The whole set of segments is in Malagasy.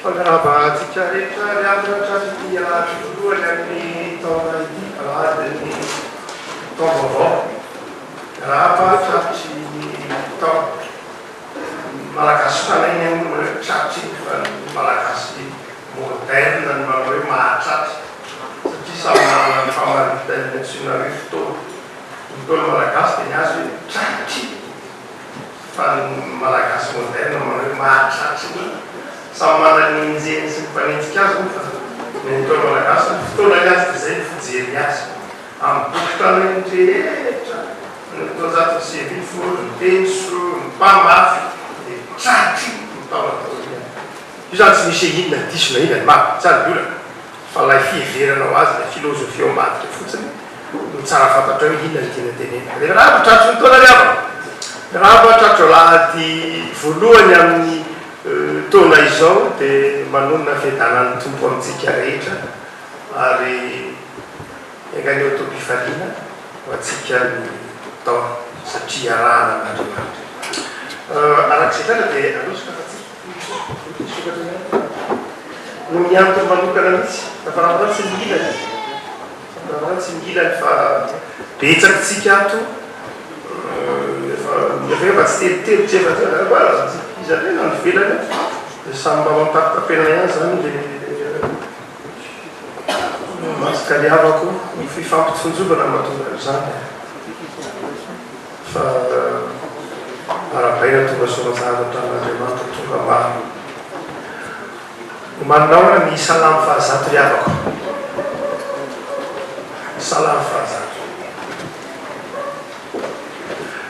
Allora, ci chiariamo due anni, dopo, rapa, ci malakasana ini caci malakasi modern melalui macet jadi sama sama internasional itu untuk malakasi nyasi caci fan malakasi modern melalui macet sama dengan izin sepanjang sekian untuk malakasi itu adalah desain fuzielias bukan ini untuk satu sih full tensu pamaf Sati, bisogna si inna tisna inna ma sa dura fa la fivera no as la filosofia umana funziona non sarà fatta già inna tiene vedrà faccio tutto la raba faccio lati volohany amin'ny taona izao dia manonona fiadanany tompo amin'ny tsika rehetra ary eganeo topifaliana ho atsika ny tao satria arahana n'andriamanitra arak'izay tana dia alosika no miantony manokana mihitsy raha tsy mihilany fa betsakitsika ato efa tsy telitelo tsy efa izy ave nano velany dia samy mba mampapitapena ihany zany dia masikaliavako ny fifampitofonjovana mahatonga zany fa arabaina tonga sorazavatra n'andriamanitra tonga maro omaninao ny salamy fahazato riavako salamy fahazato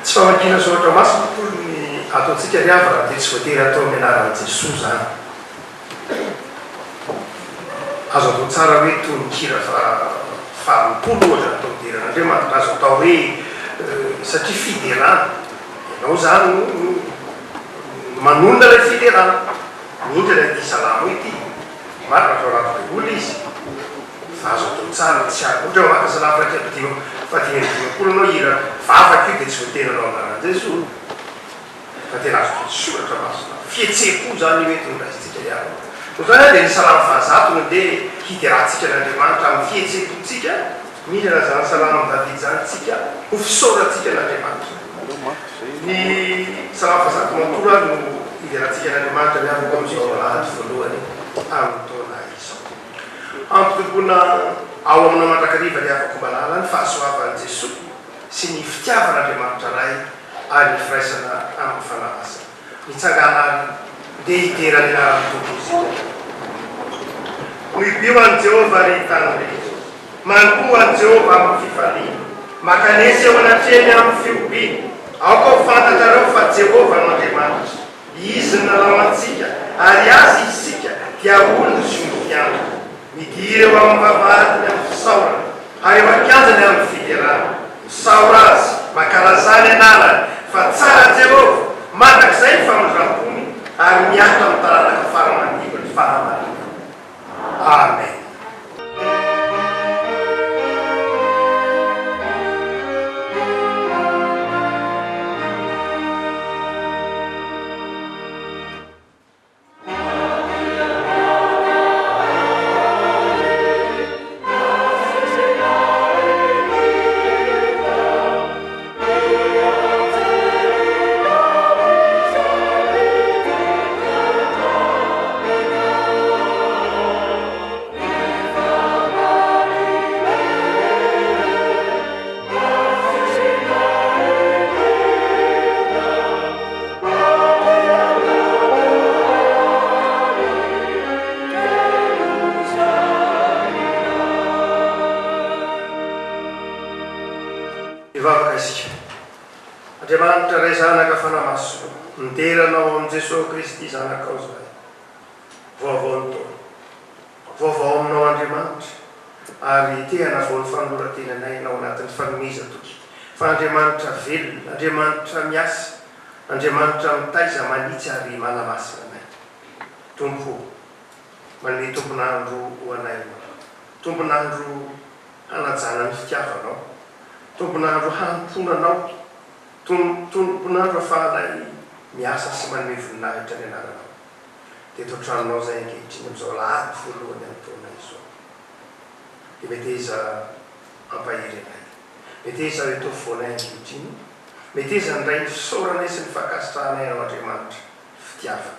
tsy famakina soatra masina tokoa ny ataontsika riavana dia tsy voatery atao amin'ny anaran'i Jesosy zany azo atao tsara hoe tonikira fa mimpolo ohatra atao mideran'andriamanitra azo atao hoe satria fiderana ianao zany manonda ilay fiderana mindra ilay ty salamo ity marina fa raha baiboly izy fa azo atao tsara tsy ary ohatra maka salamo fa anao ira fa afaka io dia tsy voatenanao anaran'i Jesosy fa tena azo soratra masina fihetsepo zany hoe tonga izitsika iaro no zany dia ny salamo fahazato no dia hideratsika n'andriamanitra amin'ny fihetsepotsika mihitra zany salamo David zany tsika ho fisoratsika n'andriamanitra ny salamo fahazato manotora no hideratsika n'andriamanitra miavaka amin'izao lahady voalohany amin'ny taona izao ampitombona ao amina mandrakariva ny avako malala ny fahasoavan'i Jesosy sy ny fitiavan'andriamanitra ray ary ny firaisana amin'ny fanavasana mitsangana dia hiterany anarany tompozika mibio an'i Jehova ry tany rehetra mankoa an'i Jehova amin'ny fifaliana makanesy eo anatreny amin'ny fiobina aoka ho fantatrareo fa Jehova no Andriamanitra izy ny nalamantsika ary azy isika dia olona sy mifiandra midiry eo amin'ny vavahadiny amin'ny fisaorana ary eo ankianjany amin'ny fiderana misaora azy mankalazany anarany fa tsara Jehova mandrakizay ny famondrampony ary miaraka amin'ny taranaka faramandiva ny faramarina amen. Andriamanitra ray zanaka fanamaso niteranao amin'i Jesosy Kristy zanakao zay vaovao ny taona vaovao aminao Andriamanitra ary te hanavao ny fanolorantenanay nao anatin'ny fanomeza toky fa Andriamanitra velona Andriamanitra miasa Andriamanitra mitaiza manitsy ary manamasina anay tompo manome tomponandro ho anay tomponandro hanajana ny fitiavanao tomponandro hamponanao tomponandro ahafahanay miasa sy manome voninahitra ny anaranao dia toatranonao zay ankehitriny amin'izao lahady voalohany amin'ny taona izao. Dia mety iza ampahery anay, mety iza reto voanay ankehitriny, mety iza ndray ny fisaoranay sy ny fankasitrahanay ao Andriamanitra fitiavana,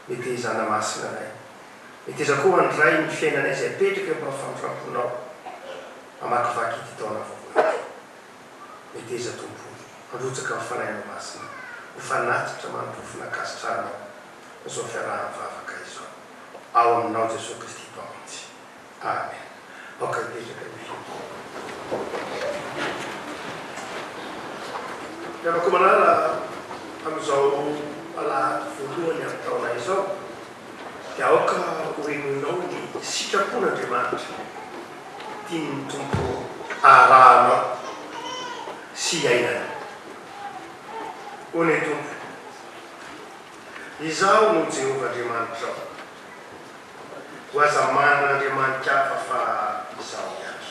mety iza anamasina anay, mety iza koa andray ny fiainanay izay apetraka eo amin'ny famifamponao amakivaky ity taona vaovao. Mety iza Tompo androtsaka amin'ny fanahy masina ho fanatitra manodrofina kasitrahanao izao fiaraha-mivavaka izao ao aminao Jesosy Kristy mpamonjy. Amen. Aoka ipetraka ny miarako manala amin'izao alahady voalohany amin'ny taona izao dia aoka hoeninao ny sitrapon'Andriamanitra tiany Tompo arahanao sy iainana. Hoy Tompo, izaho no Jehovah Andriamanitra ao, ho aza manan'Andriamanitra hafa fa izaho ihany.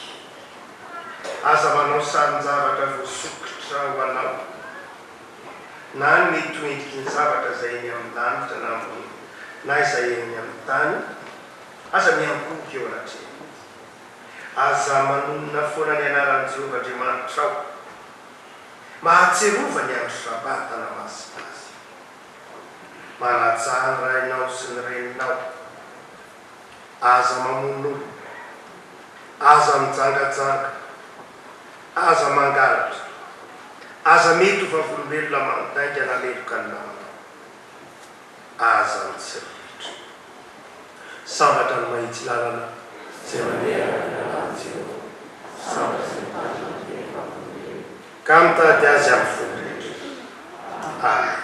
Aza manao sarin-javatra voasokitra ho anao, na mety ho endriky ny zavatra izay eny amin'ny lanitra na ambony na izay eny amin'ny tany, aza miankoky eo anatreny. Aza manonona foana ny anaran'i Jehovah Andriamanitra ao, mahatserova ny andro sabata na masina azy, manajary rainao sy ny reninao, aza mamono olo, aza mijangajanga, aza mangalatra, aza mety ho vavolombelona mandainga na meloka ny namanao, aza mitsirivitra sambatra ny mahitsy lalana zay mandeha lalana Jehovah, sambatra sy ny ka mitady azy amin'ny fony rehetra. Amen.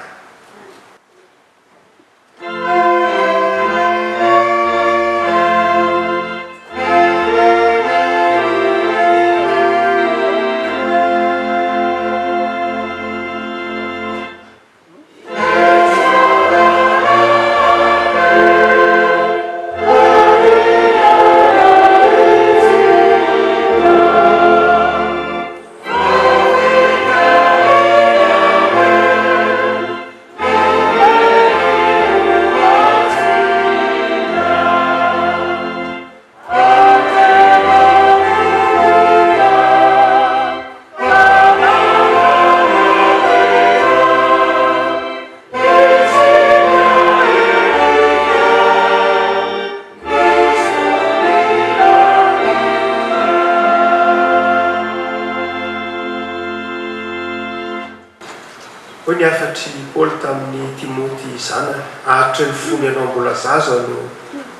Ny afatry Paul tamin'ny Timoty zanany ahatra ny fony ianao mbola zaza no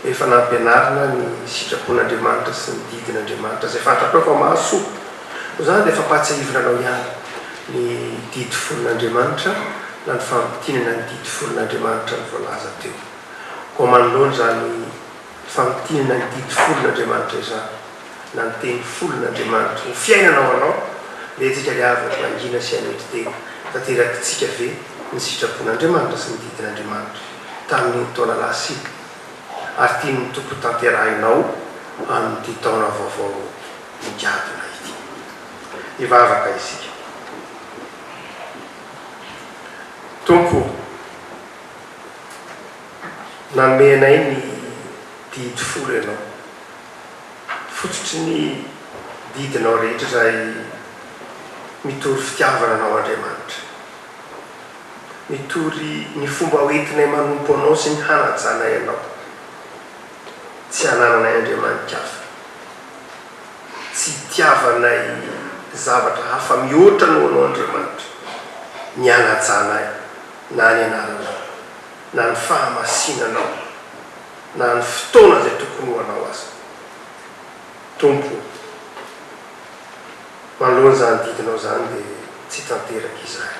efa nampianarina ny sitrapon'Andriamanitra sy ny didin'Andriamanitra zay fantatrao fa mahasoa. Ho zany dia efa mpatsiahivinanao ihany ny didy fon'Andriamanitra na ny fampitinana ny didy fon'Andriamanitra ny voalaza teo. Koa manoloana zany fampitinana ny didy fon'Andriamanitra izany na ny teny fon'Andriamanitra ho fiainanao anao dia tsika liavaka mangina sy anety teny tanterakitsika ve ny sitrapon'Andriamanitra sy ny didin'Andriamanitra tamin'ny taona lasika ary tiany ny Tompo tanterahinao amin'ity taona vaovao migadona ity. Ivavaka isika. Tompo, namenay ny didy folo ianao, fotsotry ny didinao rehetra izay mitory fitiavana anao Andriamanitra, mitory ny fomba hoentinay manompo anao sy ny hanajanay anao, tsy hanananay Andriamanitra hafa, tsy tiavanay zavatra hafa mihoatra no anao Andriamanitra, ny hanajanay na ny anaranao na ny fahamasinanao na ny fotoana zay tokony ho anao azy. Tompo, manoloana zany didinao zany dia tsy tanteraka izahay.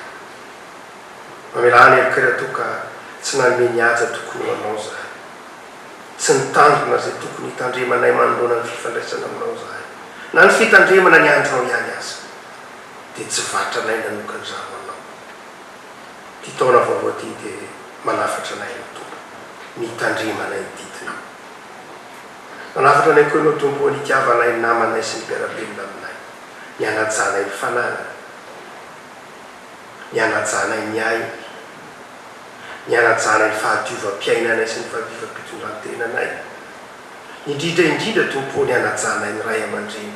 Mamelany elokera ka tsy nanome ny haja tokony ho anao zahay, tsy nitandrina zay tokony hitandremanay manoloana ny fifandraisana aminao zahay, na ny fitandremana ny andronao ihany aza dia tsy vatranay nanokan'izany anao. Ty taona vaovao ty dia manafatra anay no Tompo, mitandremanay didinao. Manafatra anay koa ianao Tompo ny itiavanay ny namanay sy ny mpiarabelona aminay, ny hanajanay ny fananana, ny hanajanay ny aina, nianajana ny fahadiovam-piainanay sy ny fahadiovam-pitondrantenanay. Indrindra tompo ny anajanay ny ray aman-dreny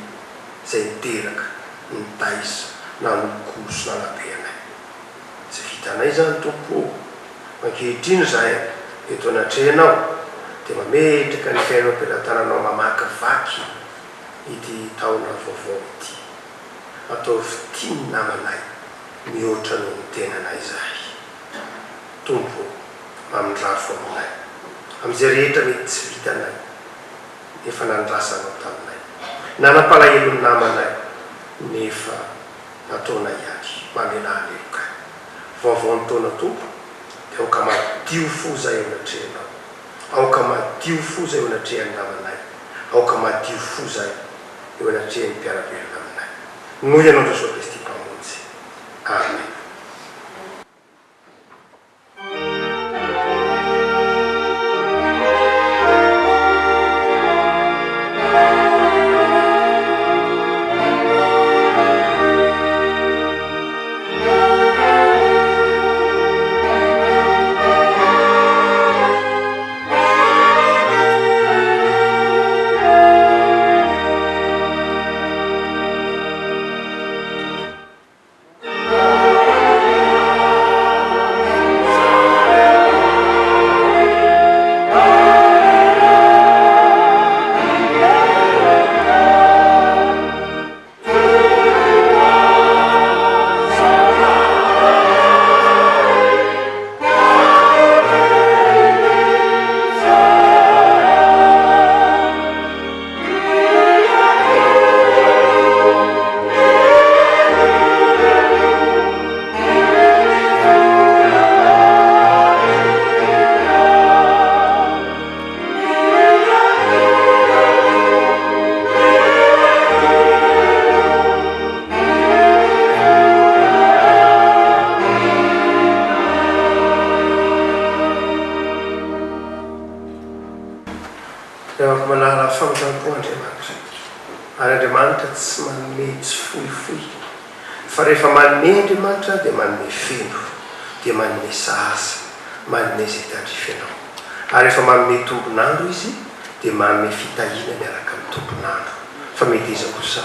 izay niteraka ny taisa na nykoso na nabeanay. Tsy vitanay zany tompo, ankehitriny zahay eto anatrehanao dia mametraka ny fiainao am-pelantananao mamaky vaky ity taona vaovao ity. Atao fitiny namanay mihoatra noho ny tenanay zahay. Tompo mamindrafo aminay amin'izay rehetra mety tsy vitanay nefa nandrasanao taminay. Nanapalahelo ny namanay nefa nataonay ihany mamelana elokay. Vaovao ny taona tompo dia aoka madio fo zay eo anatrehanao, aoka madio fo zay eo anatrehan'ny namanay, aoka madio fo zay eo anatrehan'ny mpiara-belona aminay. Noho ianao Jesosy Kristy mpamonjy. Amen. Andriamanitra tsy manome tsy fohifohy fa rehefa manome Andriamanitra dia manome feno, dia manome sahasa, manome izay tandrifanao. Ary rehefa manome tombonandro izy dia manome fitahiana miaraka amin'ny tombonandro. Fa mety iza kosa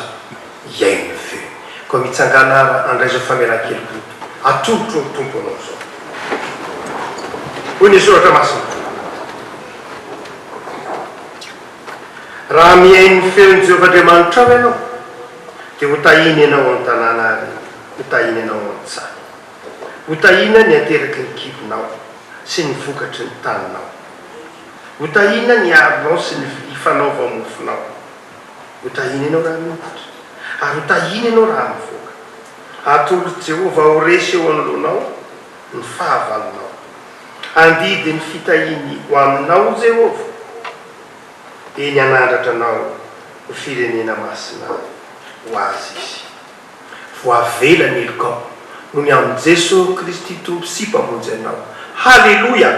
iaino feo koa mitsangana andraiza famelan-keloko atolotro ny tompo anao zao. Hoy ny soratra masina: raha mihaino feon'ny Jehovahandriamanitra ao ianao dia hotahiny ianao amin'ny tanàna ary hotahiny ianao amin'ny tsany. Hotahina ny ateraky ny kibonao sy ny vokatry ny taninao. Hotahina ny arinao sy ny ifanaova-mofonao. Hotahina ianao raha miditra ary hotahina ianao raha mivoaka. Atolo Jehova ho resy eo anoloanao ny fahavalonao. Andidy ny fitahiny ho aminao Jehova dia ny anandratra anao ho firenena masina ho azy izy. Voavela ny elokao noho ny amin'ny Jesosy Kristy tompo sy mpamonjy anao. Halleloia!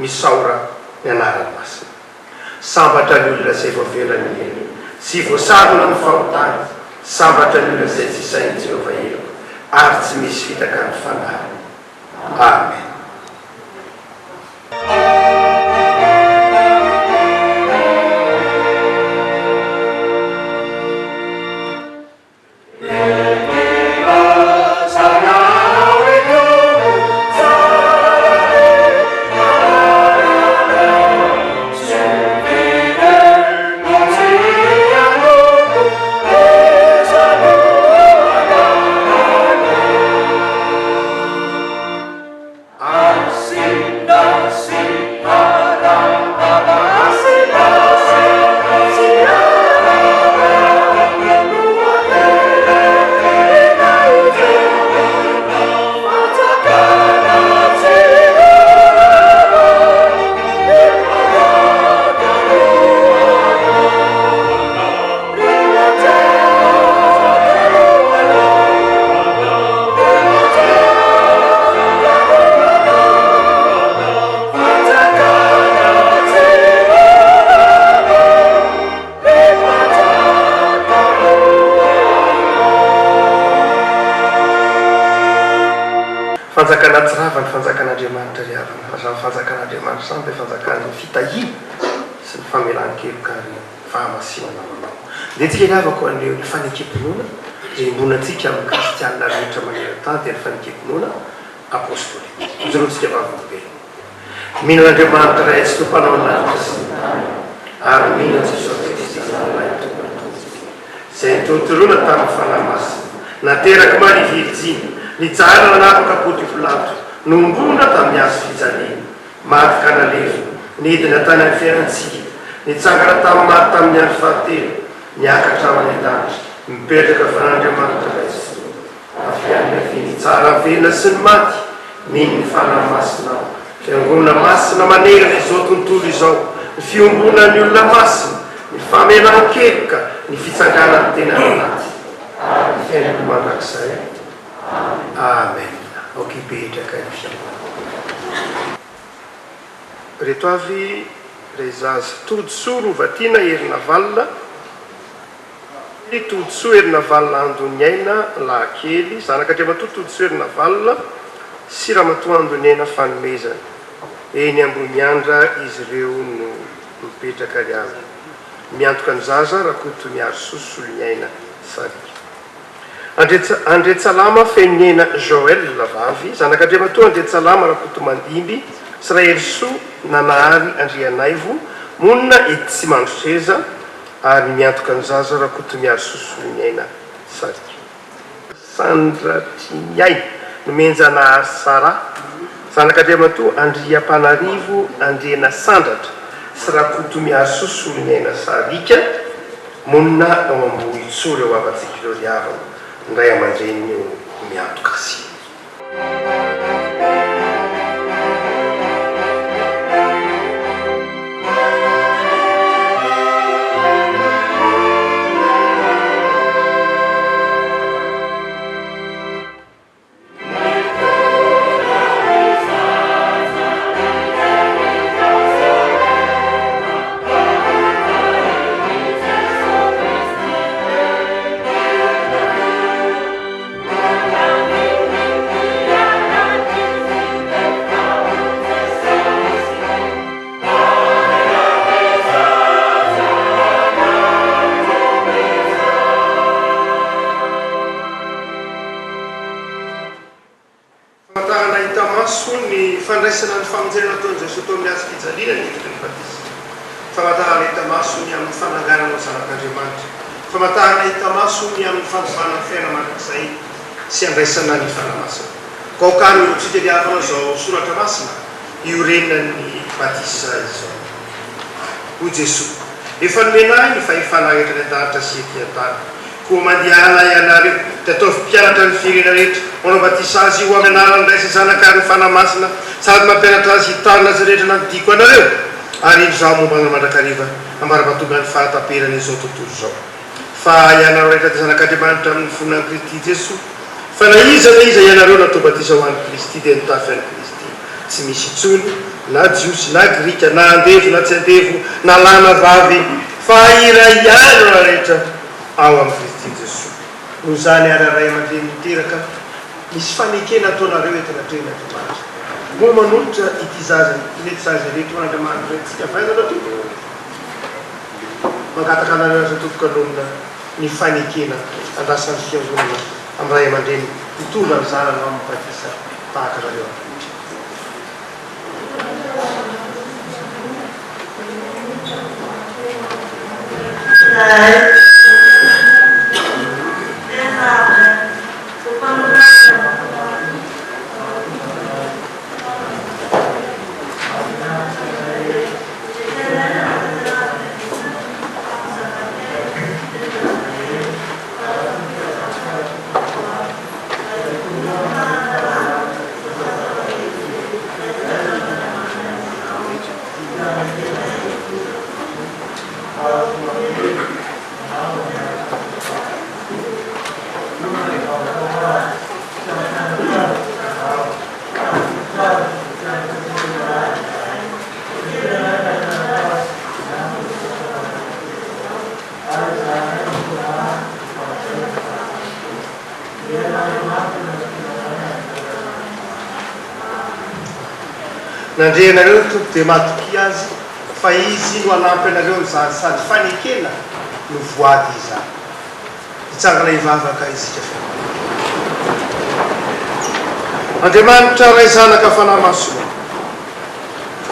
Misaora ny anarany masina. Sambatra ny olona izay voavelany elo sy voasarona ny fahotany. Sambatra ny olona izay tsy sain'i Jehova elo ary tsy misy fitaka ny fanahy. Amen. fanjakana tsirava ny fanjakan'andriamanitra ry havana azany fanjakan'andriamanitra zany dia fanjakany fitahina sy ny famelan-keloka ary fahamasinana manao dia tsika hiavako an'ireo ny fanekempinoana zay imbonantsika amin'ny kristianina rehetra maneran-tany dia ny fanekempinoana apôstôlika izorontsika vavolobe minan'andriamanitra ray tsy tompanao an'andro ary mino jesosy kristy zay nitotoroana tamin'ny fanahy masina nateraka manivirijiny nijara nanapaka poty pilato nombona tamin'ny azo fijaliana matyka nalevo nidina tany amin'ny fiainantsika nitsangana tamin'ny maty tamin'ny andro fahatelo niakatra amin'ny lanitra mipetraka fan'andriamanitra raisy afianafiny tsara velona sy ny maty mino ny fanahy masinao fiangonana masina manerana izao tontolo izao ny fiombona ny olona masina ny famelan-keloka ny fitsanganany tena anaty ny fiainako mandrakizay amen okipetraka ny fiangonana reto avy ray zaza todsoa rovatiana herina valina todsoa herina valina andony aina lahakely zanak'andriamantoa todsoa herina valina sy ramatoa andony aina fanomezana eny ambony andra izy ireo no mipetraka ry avy miantoka ny zaza raha koto miaro sosolony aina sarika andretsalama fenina joel lavavy zanak'andriamantoa andretsalama raha koto mandimby sy raha erisoa nanahary andrianaivo monina ety tsy mandroseza ary miantoka ny zaza raha koto miaro sosolony aina sarika sandratrinyay nomenjana sara zanak'andriamantoa andriam-panarivo andriana sandratra sy raha koto miaro sosolony aina sarika monina ao ambo itsory eo avatsika ireo ry havana ndray aman-dreny eo miantoka sy fandraisana ny famonjena ataon'i Jesosy tao amin'ny azo fijaliana ny hevitra ny batisa famatahana hitamasony amin'ny fananganana zanak'andriamanitra famatahana hitamasony amin'ny fandovana ny fiaina mandrakizay sy andraisana ny fanamasina kaokany irotsika ry havana zao soratra masina iorenina ny batisa izao hoy Jesosy efa nomenay ny fahefana rehetra ny an-danitra sy ety an-tany koa mandihana ianareo dia ataovy mpianatra ny firena rehetra manao batisa azy io amin'ny anarany raisa zanaka ny fanamasina sady mampianatra azy hitarina azy rehetra nanodiko anareo ary ino zaho momba ny mandrakariva ambara-batonga ny fahataperana izao tontolo zao fa ianareo rehetra dia zanak'andriamanitra amin'ny fonan'i Kristy Jesosy fa na iza na iza ianareo natao batisa ho an'i Kristy dia nitafy an'i Kristy tsy misy itsony na jiosy na grika na andevo na tsy andevo na lana vavy fa ira ianona rehetra ao amin'ny Kristy Jesosy noho zany araray aman-dreny miteraka misy fanekena ataonareo etinatren'andriamanitra moa manolotra ity zaza mety zaza rehetra man'andriamanitra tsika faizana to mangataka anareo aza topokalomina ny fanekena andrasan'ny fiangonana amin'ny ray aman-dreny mitonga ny zanana amin'ny batisa tahaka nareo nandreanareo tompo dia matoky azy fa izy no anampy anareo zany sady fanekena no voady izany itsangana ivavaka izika fa andriamanitra ray zanaka fanamasoa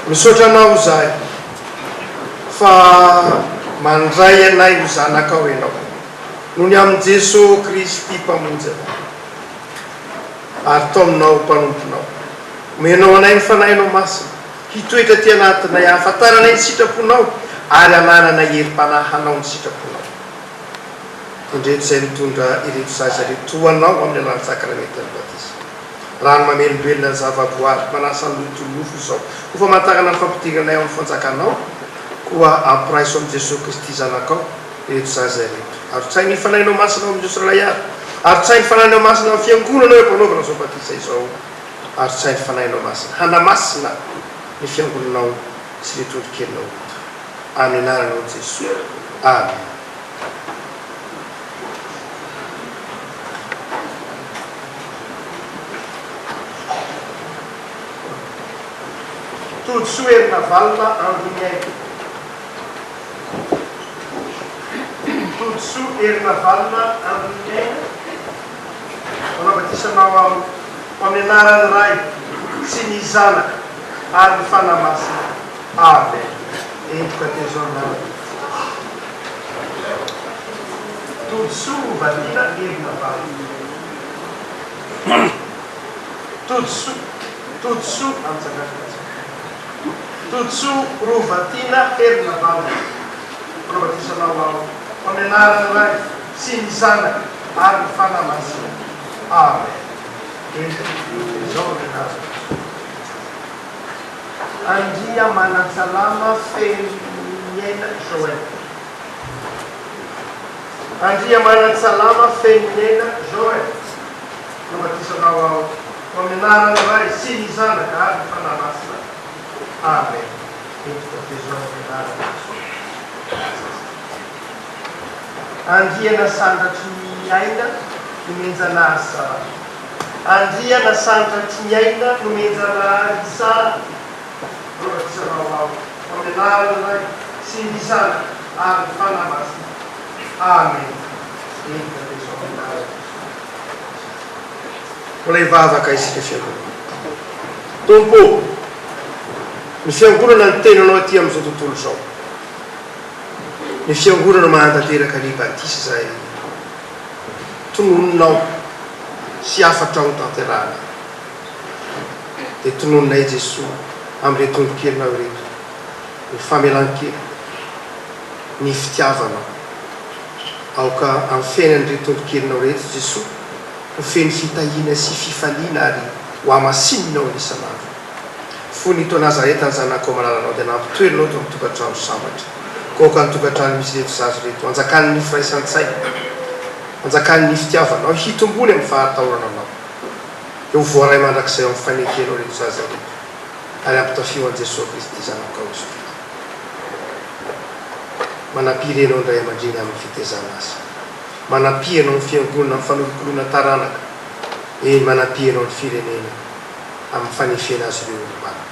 misaotranao zahay fa mandray anay ho zanakao ianao noho ny amin'i Jesosy Kristy mpamonjy anao ary tao aminao mpanomponao omenao anay ny fanahinao masina hitoetra ty anatinay ahafantaranay ny sitraponao ary ananana herim-panahanao ny sitraponao indreto izay mitondra ireto zaza reto anao amin'ny alan'ny sakramentany batisa raha no mamelombelona ny zavaboary manasa ny lotolofo izao kofa mantarana ny fampidiranay ao amin'ny fanjakanao koa ampiraiso amin'i Jesosy Kristy zanakao ireto zaza reto ary tsay ny fanahinao masina ao amin'izao syrlayary ary tsay ny fanahinao masina amin'ny fiangonana hoe mpanaovana zao batisa izao ary tsay ny fanahinao masina hanamasina ny fiangonanao sy le tondro-kelinao amin'ny anaranao Jesosy amen. Todsoa erina valina andro miaiko todsoa erina valina andro miaina manabatisanao ao amin'ny anarany ray sy ny zanaka ary ny fanamasina amen. Entoka tezona todsoa valina erina valina todsoa amitsakafo todsoa rovatina herina valina manabatisanao ao amin'ny anarany ray sy ny zanaka ary ny fanamasina amen. Andria manansalama femiena Joel. Andria manansalama femiena Joel. Namatisanao ao amin'ny anarany ray sy ny zanaka ary ny fanamasina amen. Andria nasandratry ny aina nomenjana sara. Andria nasandratry ny aina nomenjana sara. Namatisanao ao amin'ny anarany ray sy ny zanaka ary ny fanamasina amen. Mbola hivavaka isika fiangonana. Tompo, ny fiangonana ny tenanao aty amin'izao tontolo izao. Ny fiangonana mahantanteraka ny batisa izay tononinao sy afatra ho tanterahana. Dia tononinay Jesosy amin'ireo tondro-kelinao ireto, ny famelan-kely, ny fitiavanao. Aoka amin'ny fiainan'ireo tondro-kelinao reto Jesosy ho feno fitahiana sy fifaliana ary ho amasinina ao anisan'andro. Fony to Nazareta ny zanakao malalanao dia nampitoerinao to amin'ny tokantrano sambatra. Koka ny tokantrano misy reto zaza reto, anjakany ny firaisan-tsaina, anjakany ny fitiavanao, hitombony amin'ny fahatahorana anao. Eo voaray mandrakizay amin'ny fanekenao reto zaza reto. Ary ampitafio an'i Jesosy Kristy zanakao izy. Manampiry anao indray aman-dreny amin'ny fitezana azy. Manampi anao ny fiangonana amin'ny fanolokolona taranaka. Manampi anao ny firenena amin'ny fanefena azy ireo olombana.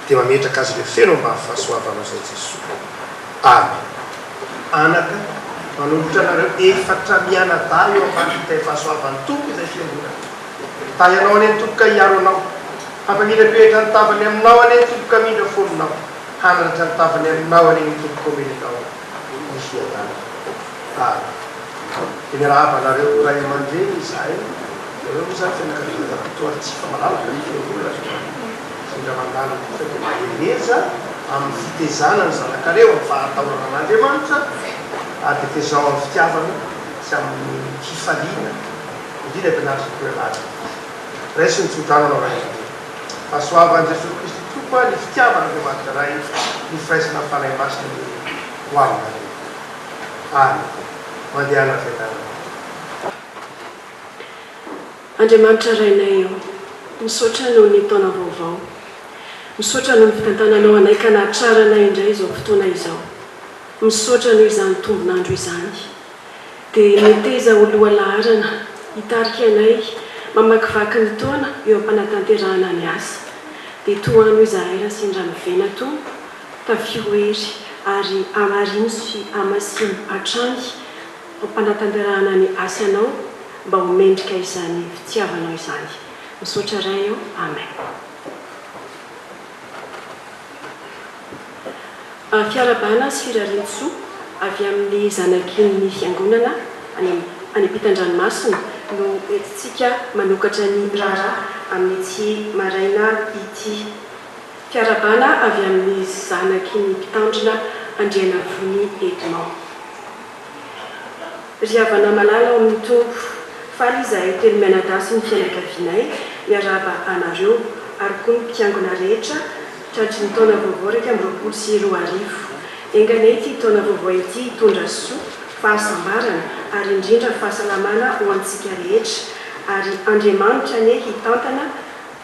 Dia mametraka azy ireo feno mba fahasoavanao izay Jesosy. Amen. Anaka manolotra anareo efatra mianadahy eo ampanitay fahasoavan'ny tompo izay fiangonana. Tayanao any toboka hiaro anao. Hampamira-petra ny tavany aminao any toboka mindra foninao. Hanaratra ny tavany aminao any toboka omenanao. Ny fiadana. Amen. Dia miarahaba anareo ray aman-dreny izahay. Ireo moa zany fianakaviana toa tsy fa malalaka ny fiangonana. Sendra mandalo faheleza amin'ny fitezana ny zanakareo amin'ny fahatahorana an'Andriamanitra ary dia tezao amin'ny fitiavana sy amin'ny fifaliana indrindra ampianaritra toerana. Raisy ny tsodrano anao ray aman-dreny. Fahasoavan'i Jesosy Kristy tompo ny fitiavana Andriamanitra ray ny firaisana fanahy masina ho aminareo. Amen. Mandehana fianarana. Andriamanitra rainay eo, misaotra noho ny taona vaovao, misaotra noho ny fitantananao anay ka nahatraranay indray izao fotoana izao, misaotra noho izany tombonandro izany, dia miteza ho loha laharana hitarika anay mamakivaky ny taona eo am-panatanterahana ny asa, dia toano izahay raha sendramivena to tafioery ary amarino sy amasino atrangy mpanantanterahana ny asanao mba homendrika izany fitiavanao izany. Misaotra ray eo. Amen. Fiarabana sy firarian-tsoa avy amin'ny zanakin'ny fiangonana any ampitan-dranomasina no entintsika manokatra ny raharaha amin'ny tsy maraina ity. Fiarabana avy amin'ny zanakin'ny mpitandrina Andrianavony Edmond. Ry havana malala ao amin'ny tompo, faly izahay telo mianadasy ny fianakavianay miarahaba anareo ary koa ny mpiangona rehetra tratry ny taona vaovao 2024. Enganay ity taona vaovao ity hitondra soa, fahasambarana ary indrindra fahasalamana ho antsika rehetra, ary Andriamanitra anie hitantana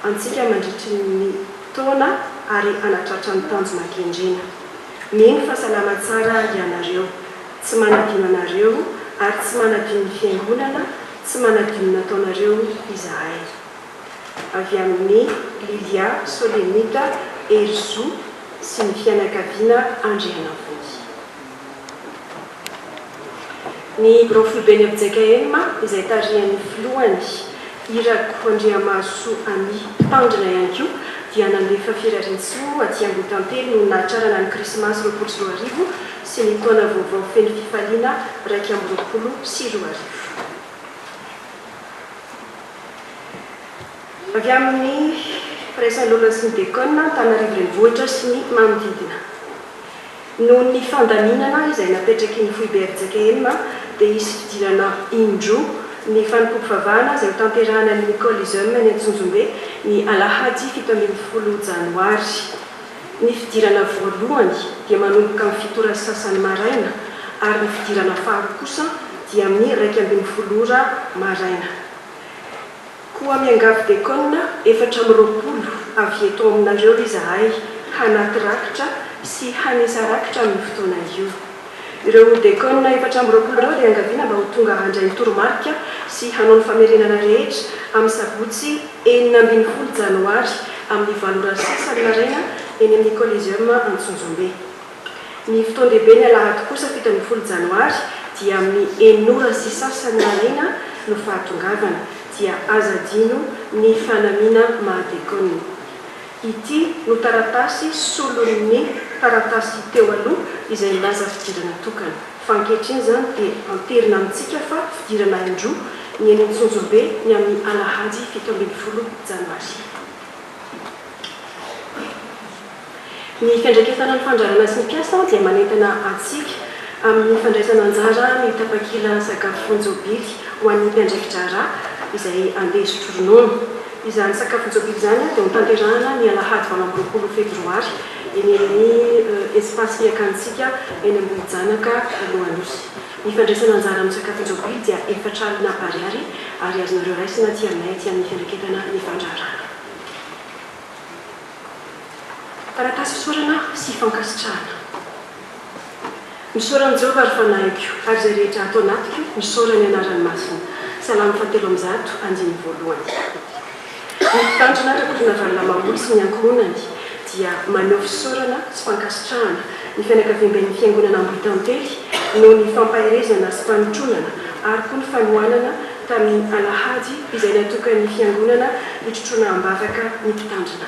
antsika mandritry ny taona ary anatratra ny tanjonan-kendrena. Mino fahasalama tsara ianareo, tsy manadino anareo ary tsy manadino ny fiangonana, tsy manadino nataonareo izahay. Avy amin'ny Lilia Solenita Erzo sy ny fianakaviana Andrianavony. Ny Brofulbeny Abjakaema izay tarihan'ny filohany Irako Andriamaso Ami mpitandrina ihany koa dia nandefa firarian-tsoa aty Ambotantely no nahatrarana ny Krismasy 2024 sy ny taona vaovao feno fifaliana 2024. Avy amin'ny firaisan-lolona sy ny dekona Antananarivo renivohitra sy ny manodidina. Noho ny fandaminana izay napetraky ny Foibe Abjakaema dia isy fidirana indro ny fanompoam-pivavahana izay ho tanterahana ny Coliseum ny Antsonjombe ny Alahady 17 Janoary. Ny fidirana voalohany dia manomboka amin'ny 7 sasany maraina ary ny fidirana faharoa kosa dia amin'ny 12 maraina. Koa miangavy dekona 420 avy eto aminareo izahay hanaty rakitra sy hanesa rakitra amin'ny fotoana io. Ireo dekona 420 ireo dia angaviana mba ho tonga handray ny toromarika sy hanao ny famerenana rehetra amin'ny sabotsy 19 Janoary amin'ny 7 sasany maraina eny amin'ny Coliseum Antsonjombe. Ny fotoan-dehibe ny Alahady kosa 17 Janoary dia amin'ny 9 sasany maraina no fahatongavana dia azadino ny fanamina mahadekona. Ity no taratasy solon'ny taratasy teo aloha izay milaza fidirana tokana. Fa ankehitriny izany dia anterina amintsika fa fidirana indroa ny eny Antsonjombe ny amin'ny Alahady 17 Janoary. Ny fiandraiketana ny fandrarana sy ny mpiasa dia manentana atsika amin'ny fandraisana anjara ny tapakila sakafo fonjobily ho an'ny mpiandraikitra rà izay andesitro ronono. Izany sakafo fonjobily izany dia mitanterahana ny Alahady 20 Febroary eny amin'ny espace fiakantsika eny amin'ny Janaka Lohanosy. Ny fandraisana anjara amin'ny sakafo fonjobily dia 4 alina ariary ary azonareo raisina aty aminay aty amin'ny fiandraiketana ny fandrarana. Taratasy fisorana sy fankasitrahana. Misorana Jehovah ary fanahiko ary izay rehetra atao anatiko misorana ny anarany masina. Salamo 7:1. Ny mpitandrina rakorina varilamamoly sy ny ankohonany dia maneho fisorana sy fankasitrahana ny fianakavian'ny fiangonana Ambotantely noho ny fampaherezana sy fanotronana ary koa ny fanohanana tamin'ny Alahady izay natokan'ny fiangonana hitrotrona ambavaka ny mpitandrina.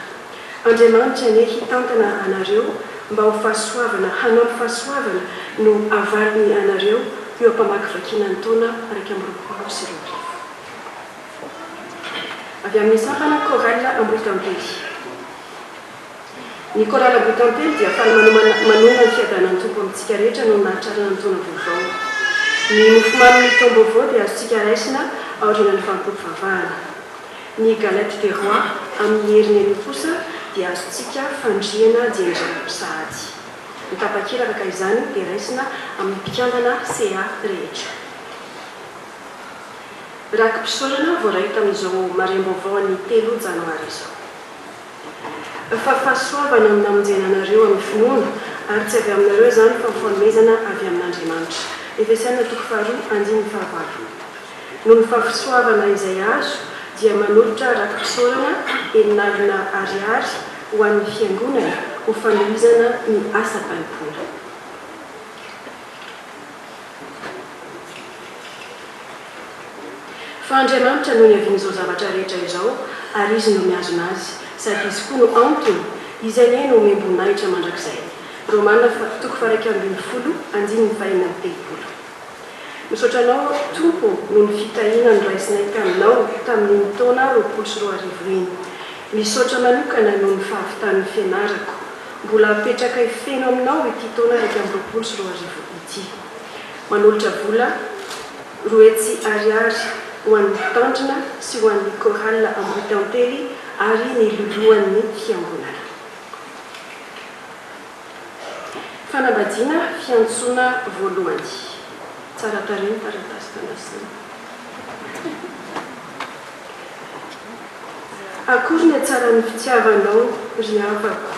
Andriamanitra anie hitantana anareo mba ho fahasoavana, hanao ny fahasoavana no avaliny anareo eo ampamakivakiana ny taona 2024. Avy amin'ny sampana korala Ambotantely. Ny korala Ambotantely dia faly manona ny fiadanan'ny tompo amintsika rehetra no nahatrarana ny taona vaovao. Ny mofomamy taona vaovao dia azontsika raisina aorianan'ny fanompoam-pivavahana. Ny galette des rois amin'ny heriny eny kosa dia azontsika fandriana diendrana-pisahady. Ny tapakila araka izany dia raisina amin'ny mpikambana CA rehetra. Rakim-pisorana voaray tamin'izao maraim-baovao ny 3 Janoary izao. Fahasoavana amin'ny namonjena anareo amin'ny finoana ary tsy avy aminareo izany fa mifanomezana avy amin'Andriamanitra. Efesiana 2:9. Noho ny fahasoavana izay azo dia manolotra rakim-pisorana herinarina ariary ho an'ny fiangonana ho fanohizana ny asa-panipola. Fa Andriamanitra noho ny havian'izao zavatra rehetra izao ary izy no miazona azy sady izy koa no antony izay ne no membonahitra mandrakizay. Romana 12:8. Misaotranao tompo no ny fitahina ny raisinay taminao tamin'ny taona 24 iny. Misaotra manokana no ny fahavitan'ny fianarako mbola apetraka ifeno aminao ity taona 24 ity. Manolotra vola roetsy ariary ho an'ny tandrina sy ho an'ny korala ambotantely ary ny lolohan'ny fiangonana. Fanambadiana fiantsoana voalohany. Tsara tarehy taratasy tanasana. Akory ny atsara ny fitiavanao ry havako.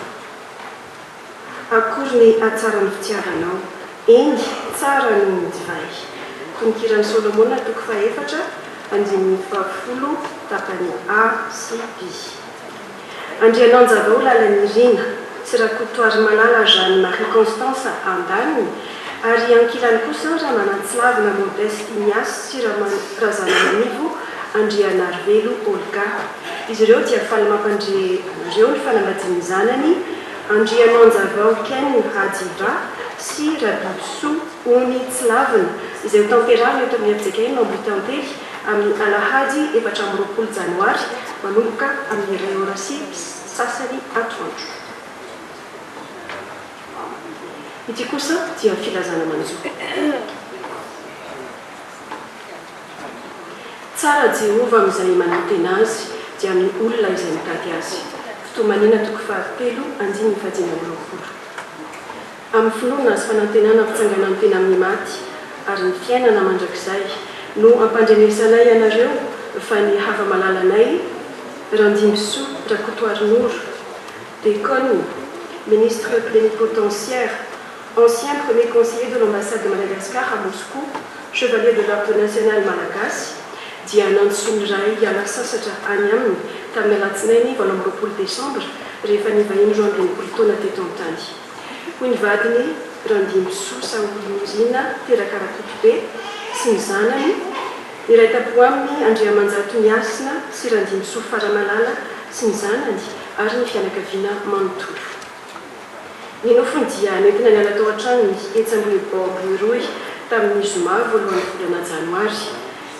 Akory ny atsara ny fitiavanao. Eny tsara no ny divay. Tonokiran'ny Solomona 4:4 tapany A sy B. Andriananjavao lalan'ny rina sy rakotoary malala Jeanne Marie Constance andaniny ary ankilany kosa ramanantsilavina Modeste Ignace sy razana manivo Andriana Arvelo Olga. Izy ireo dia faly mampandre ireo ny fanambadiany zanany Andriananjavao Ken Hadiva sy Rabiso Ony Tsilavina izay tamperana eto amin'ny Abjekeny Ambotantely amin'ny Alahady 20 Janoary manomboka amin'ny 2 sy sasany atoandro. Ity kosa dia filazana manjo. Tsara Jehova amin'izay manantena azy dia amin'ny olona izay mitady azy. Fitomanina 7:20. Amin'ny finoana sy fanantenana fitsanganan'ny tena amin'ny maty ary ny fiainana mandrakizay no ampandrenesanay ianareo fa ny hava-malalanay Randimso Rakotoarinoro, Déconne, ministre plénipotentiaire, ancien premier conseiller de l'ambassade de Madagascar à Moscou, chevalier de l'ordre national malagasy, dia nantsony ray hiala sasatra any aminy tamin'ny alatsinainy 20 Desambra rehefa nivahiny roa ambin'ny taona teto an-tany. Hoy ny vadiny Randimso Saolozina Terakarakotobe sy ny zanany iray tapo aminy Andriamanjato Miasina sy Randimso Faramalala sy ny zanany ary ny fianakaviana manontolo. Ny nofony dia nentina niala tao an-tranony Etsambohibohiroy tamin'ny zoma voalohan'ny volana Janoary.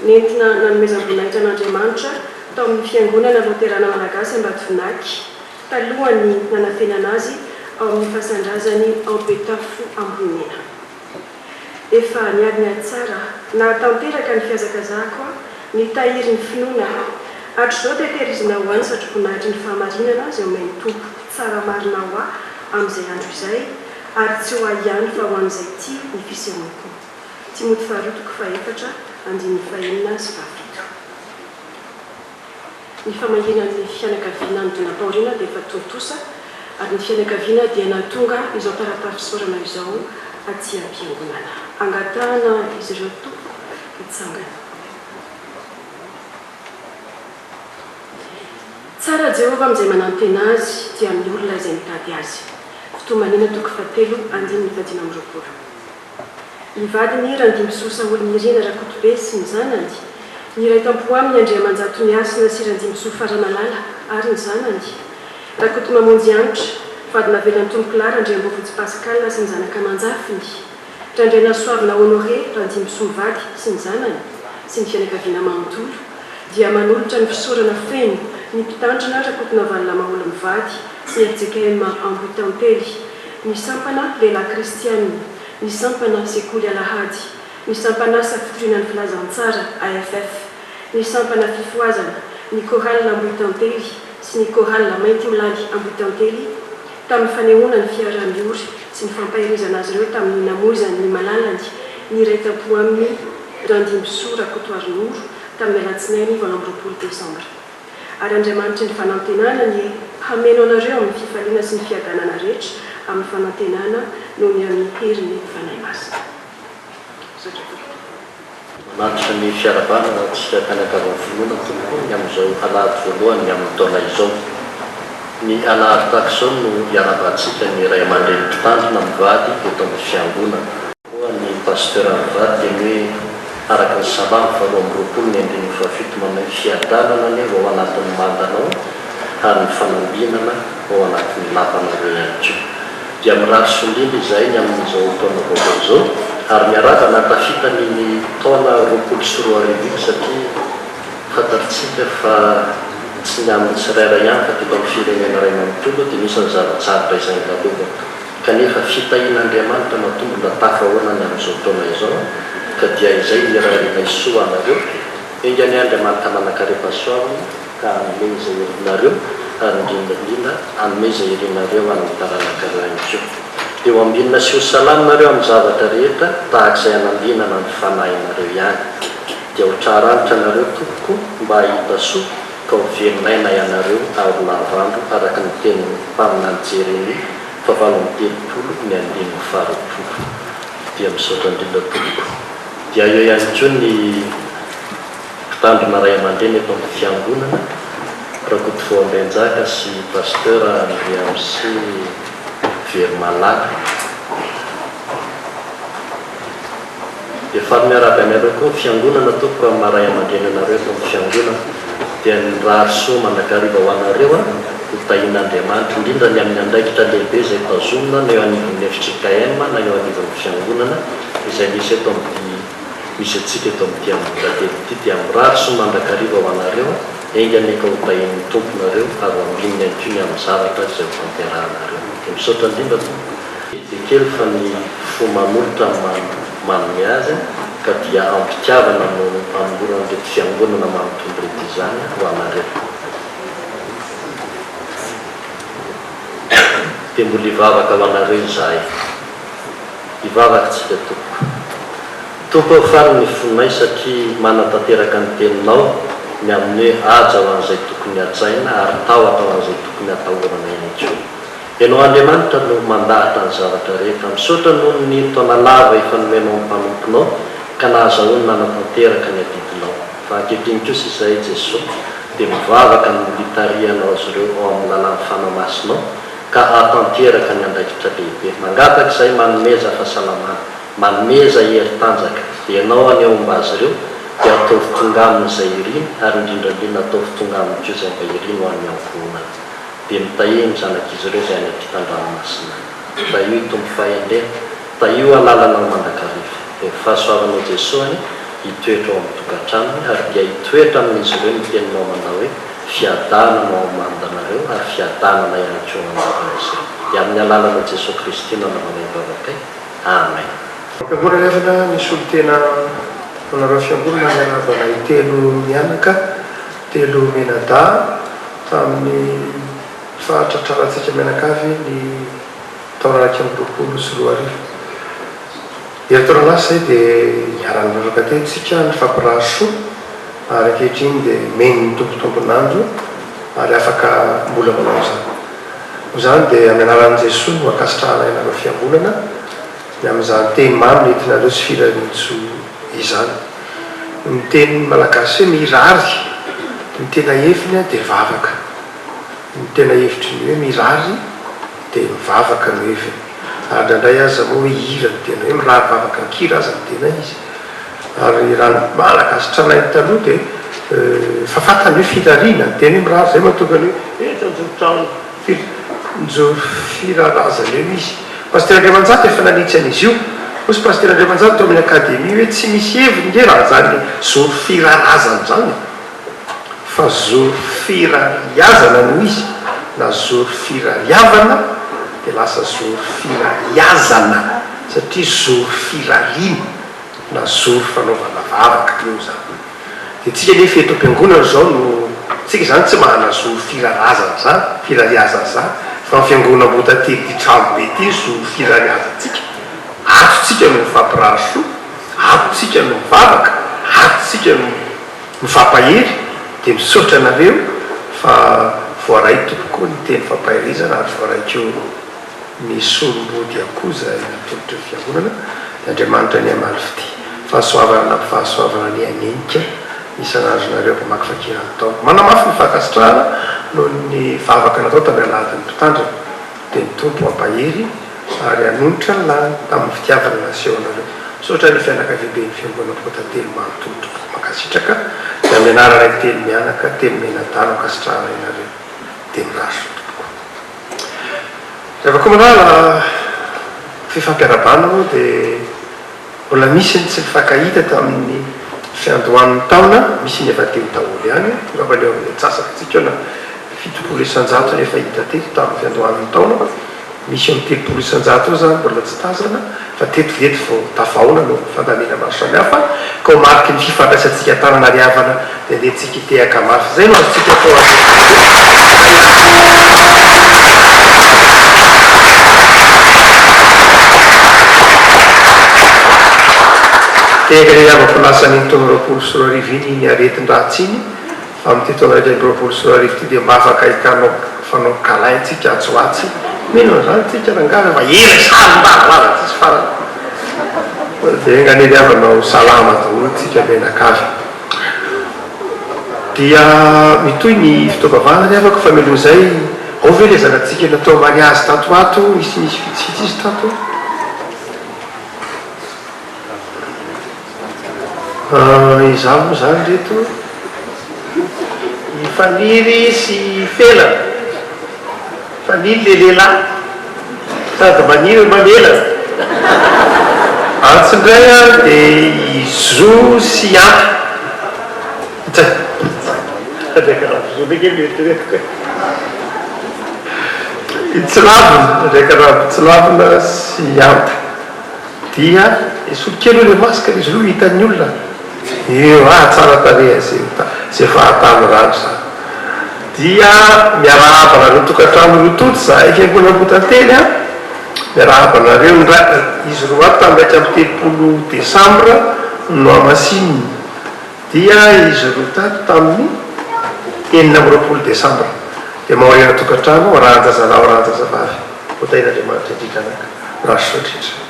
Nentina nanomezam-boninahitra an'Andriamanitra tao amin'ny fiangonana Loterana Malagasy Ambatonaky talohany nanafenana azy ao amin'ny fahasandrazany Ampetafo Ambonina. Efa niady ny tsara na tanteraka ny fiazakazako ny tahiry ny finoana hatrizao teterizina ho any satroponahitry ny fahamarinana izay omeny tompo tsara marina ho ahy amin'izay andro izay ary tsy ho ihany fa ho an'izay ty ny fisehoako. Timoty 2:4-5 sy 7. Ny famahinan'ny fianakaviana ny dona Paorina dia efa tontosa ary ny fianakaviana dia natonga izao tarapafisorana izao aty am-piangonana. Angatahana izy ireo tompo hitsangana. Tsara Jehova amin'izay manantena azy dia amin'ny olona izay mitady azy. Fitomanina 7:20. Ny vadiny Randimso Saolozina Rakotobe sy ny zanany, ny iray tampo aminy Andriamanjato Miasina sy Randimso Faramalala ary ny zanany, Rakoto mamonjy anitra, vadina velan'ny Tompolara Andriambovotsy Pascal sy ny zanaka manjafiny, Randriana Soavina Honoré Randimso mivady sy ny zanany sy ny fianakaviana manontolo, dia manolotra ny fisorana feno ny mpitandrina Rakotona Valina Maolo mivady sy ny Abjekeny Ambotantely, ny sampana lehilahy kristianina, ny sampana sekoly Alahady, ny sampana safitorianan'ny filazantsara AFF, ny sampana fifoazana, ny korala Ambotantely sy ny korala mainty milaly Ambotantely tamin'ny fanehoana ny fiara-miory sy ny fampahirizana azy ireo tamin'ny namoizany ny malalany ny iray tampo amin'ny Randimso Rakotoarinoro tamin'ny alatsinainy 20 Desambra. Ary Andriamanitra ny fanantenana ny hameno anareo amin'ny fifaliana sy ny fiadanana rehetra amin'ny fanantenana noho ny amin'ny heriny fanahy masina. Manatitra ny fiarabanana tsy fiakanakavan'ny finoana tompo ny amin'izao alahady voalohany amin'ny taona izao. Ny alahady tahak'izao no iaravantsika ny ray aman-dreny mpitandrina mivady eto amin'ny fiangonana. Koa ny pasteur mivady dia hoe araka ny salamy 7 ny andriny fafito manay fiadanana ny ao anatin'ny mandanao ary ny fanambinana ao anatin'ny lapanareo ihany koa. Dia mirary sondrindra izay ny amin'izao taona vaovao izao ary miaraka natafitany ny taona 24 satria fantatritsika fa tsy ny amin'ny tsirairay ihany fa teto amin'ny firenena ray manontolo dia misy ny zava-tsarotra izay ngalova kanefa fitahin'Andriamanitra mahatonga natafahoana ny amin'izao taona izao ka dia izay nirahilay soa anareo enga ny Andriamanitra manankarepasoavy ka anome izay irinareo ary indrindrandrindra anome izay irinareo amin'ny taranankareo ihany koa. Eo ambinina sy ho salaminareo amin'ny zavatra rehetra tahak'izay anambinana ny fanahinareo ihany. Dia ho traranitra nareo tompoko mba hahita soa ka ho velinaina ianareo ao lavandro araka ny tenin'ny mpaminany jeremy 7:30 ny andininy 20. Dia misaotra indrindra tompoko. Dia eo ihany koa ny mpitandrina ray aman-dreny eto amin'ny fiangonana rakoto voambenjaka sy pasteur Andriamsy Vermalaka. Dia fa miaraka anareo koa fiangonana tompoko amin'ny maray aman-dreny anareo eto amin'ny fiangonana dia ny rary soa mandrakariva ho anareo ho tahin'Andriamanitra indrindra ny amin'ny andraikitra lehibe izay tazomina na eo anivon'ny FJKM na eo anivon'ny fiangonana izay misy eto amin'ny misy atsika eto amin'ity amin'ny dia mirary soa mandrakariva ho anareo engany ka ho tahin'ny tomponareo ary ambininy ihany koa ny amin'ny zavatra izay ho fampiarahanareo. Dia misaotra indrindra dia kely fa ny fo manolotra manome azy ka dia ampitiavana no amboran'irety fiangonana manontolo rety izany ho anareo. Dia mbola hivavaka ho anareo izahay. Hivavaka tsika tompoko. Tompo afary ny fonay satria manatanteraka ny teninao ny amin'ny hoe aja ho an'izay tokony atsaina ary tahotra ho an'izay tokony atahorana ihany koa. Ianao Andriamanitra no mandahatra ny zavatra rehetra. Misaotra noho ny taona lava efa nomenao ny mpanomponao ka nahazahoany nanatanteraka ny adidinao. Fa ankehitriny kosa izay Jesosy dia mivavaka ny litarianao azy ireo ao amin'ny lalàn'ny fanamasinao ka atanteraka ny andraikitra lehibe. Mangataka izay manomeza fahasalamana, manomeza heri-tanjaka dia ianao any aomba azy ireo dia ataovy tonga amin'izay iriny ary indrindrandrindra ataovy tonga amin'ny koa izay mba iriny ho an'ny ankohonana. Dia mitahiny zanak'izy ireo izay any ampitan-dranomasina. Tahio tompo fahendrena, tahio alalanao mandrakariva. Dia fahasoavanao Jesosy hitoetra ao amin'ny tokantranony ary dia hitoetra amin'izy ireo ny teninao manao hoe fiadanana ao amandanareo ary fiadanana ihany koa amandan'izy ireo. Dia amin'ny alalanao Jesosy Kristy no anamanay vavakay. Amen. Fiangonana levana misy olo tena manareo fiangonana miaravana telo mianaka, telo menada tamin'ny fahatratrarantsika mianakavy ny taona 2024. Eritranasa dia hiaranaraka tentsika ny fampiraso ary ankehitriny dia meny ny tompotombonandro ary afaka mbola manao izany. Izany dia amin'ny anaran'i Jesosy no akasitrahana ianareo fiangonana ny amin'izany teny mamy nentinareo sy firanitso izany. Ny teny malagasy hoe mirary, ny tena hefiny dia vavaka. Ny tena hevitry ny hoe mirary dia mivavaka ny hefiny. Ary ndraindray aza moa hoe hira ny tena hoe mirary vavaka ny kira aza ny tena izy. Ary raha malagasy tranainy taloha dia fa fatany hoe firariana ny tena hoe mirary izay mahatonga ny hoe njo firarazana eo izy. Pasteur Andriamanjaka efa nanitsy an'izy io. Osy pasteur Andriamanjaka tao amin'ny akademia hoe tsy misy heviny nge raha zany zoro firarazana zany fa zoro firariazana no izy na zoro firariavana dia lasa zoro firariazana satria zoro firariana na zoro fanaovana vavaka eo zany. Dia tsika nefa eto am-piangonana zao no tsika zany tsy mahana zoro firarazana zany firariazana zany fa ny fiangonana mbota tety trano be ty zoro firariazantsika. Atotsika no mifampiraso, atotsika no mivavaka, atotsika no mifampahery. Dia misaotra anareo fa voaray tokoa ny teny fampahirizana ary voaray keo ny solom-body akoza natolotra ny fiangonana. Andriamanitra ny amaly fity. fahasoavana ny anenika isan'andronareo mpamaky fakirany taona manamafy ny fakasitrahana noho ny vavaka natao tamin'ny alatin'ny mpitandrina dia ny tompo ampahery ary anonitra ny lany tamin'ny fitiavana naseonareo sotra ny fianakavibe ny fiangonam-pota telo manontolo makasitraka dia amin'ny anarana telo mianaka telo menadano akasitrahana inareo dia miraso rehefa koa manala fifampiarabana moa dia mbola misy ny tsy mifankahita tamin'ny fiandohan'ny taona misy ny efa teo daholo ihany ngamba leo amin'ny atsasakantsika eo na 700 nefa hita teto tamin'ny fiandohan'ny taona misy amin'ny 300 eo zany mbola tsy tazana fa tetolety vao tavaona no fandamina maro samihafa ka ho mariky ny fifandraisantsika tananariavana dia ndehantsika hitehaka mafy zay no azotsika atao avako lasany taona roapolo sy roa arivo iny ny aretin-dratsy iny fa amin'ity taona roapolo sy roa arivo ty dia mba afaka hitanao fanao kalaintsika atsoatsy mino zany tsika rangana fa ela salim-baravarana tsisy farany dia ganeriavanao salama daholo tsika menakavy dia mitoy ny fitaovavana ry avako fa melo zay ao ve le zanatsika natao mariazy tatoato misy fitsifitsy izy tato izaho moa zany reto faniry sy fela faniry le lehilahy sady maniry mamela antsindray a dia izo sy ampy tsilavina ndraiky raha tsilavina sy ampy dia solokely io le masika izy loha hitan'ny olona io tsara tare zay fahatany rano zany dia miarahabanareo tokantrano rototo za fiangonam-potantely a miarahabanareo izy roa tandraiky amin'ny 30 desambra no amasininy dia izy roa tato tamin'ny 9 desambra dia maorena tokantrano rahanjazanao rahanjazavavy hotain'andriamanitra indrindranaka rasotritra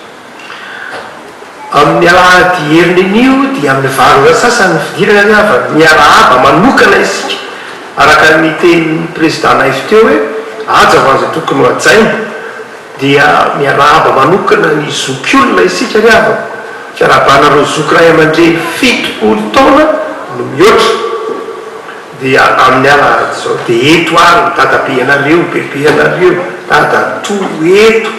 amin'ny alahady heriny in'io dia amin'ny varona sasany fidirana ny ava miarahaba manokana isika araka ny tenin'ny président naify teo hoe aja hoazy tokony ho ajaina dia miarahaba manokana ny zokiolona isika ry ava fiarabanareo zoky ray aman-dreny 70 taona no mihoatra dia amin'ny alahady zao dia eto ary ny dadabe anareo bebe anareo dadato eto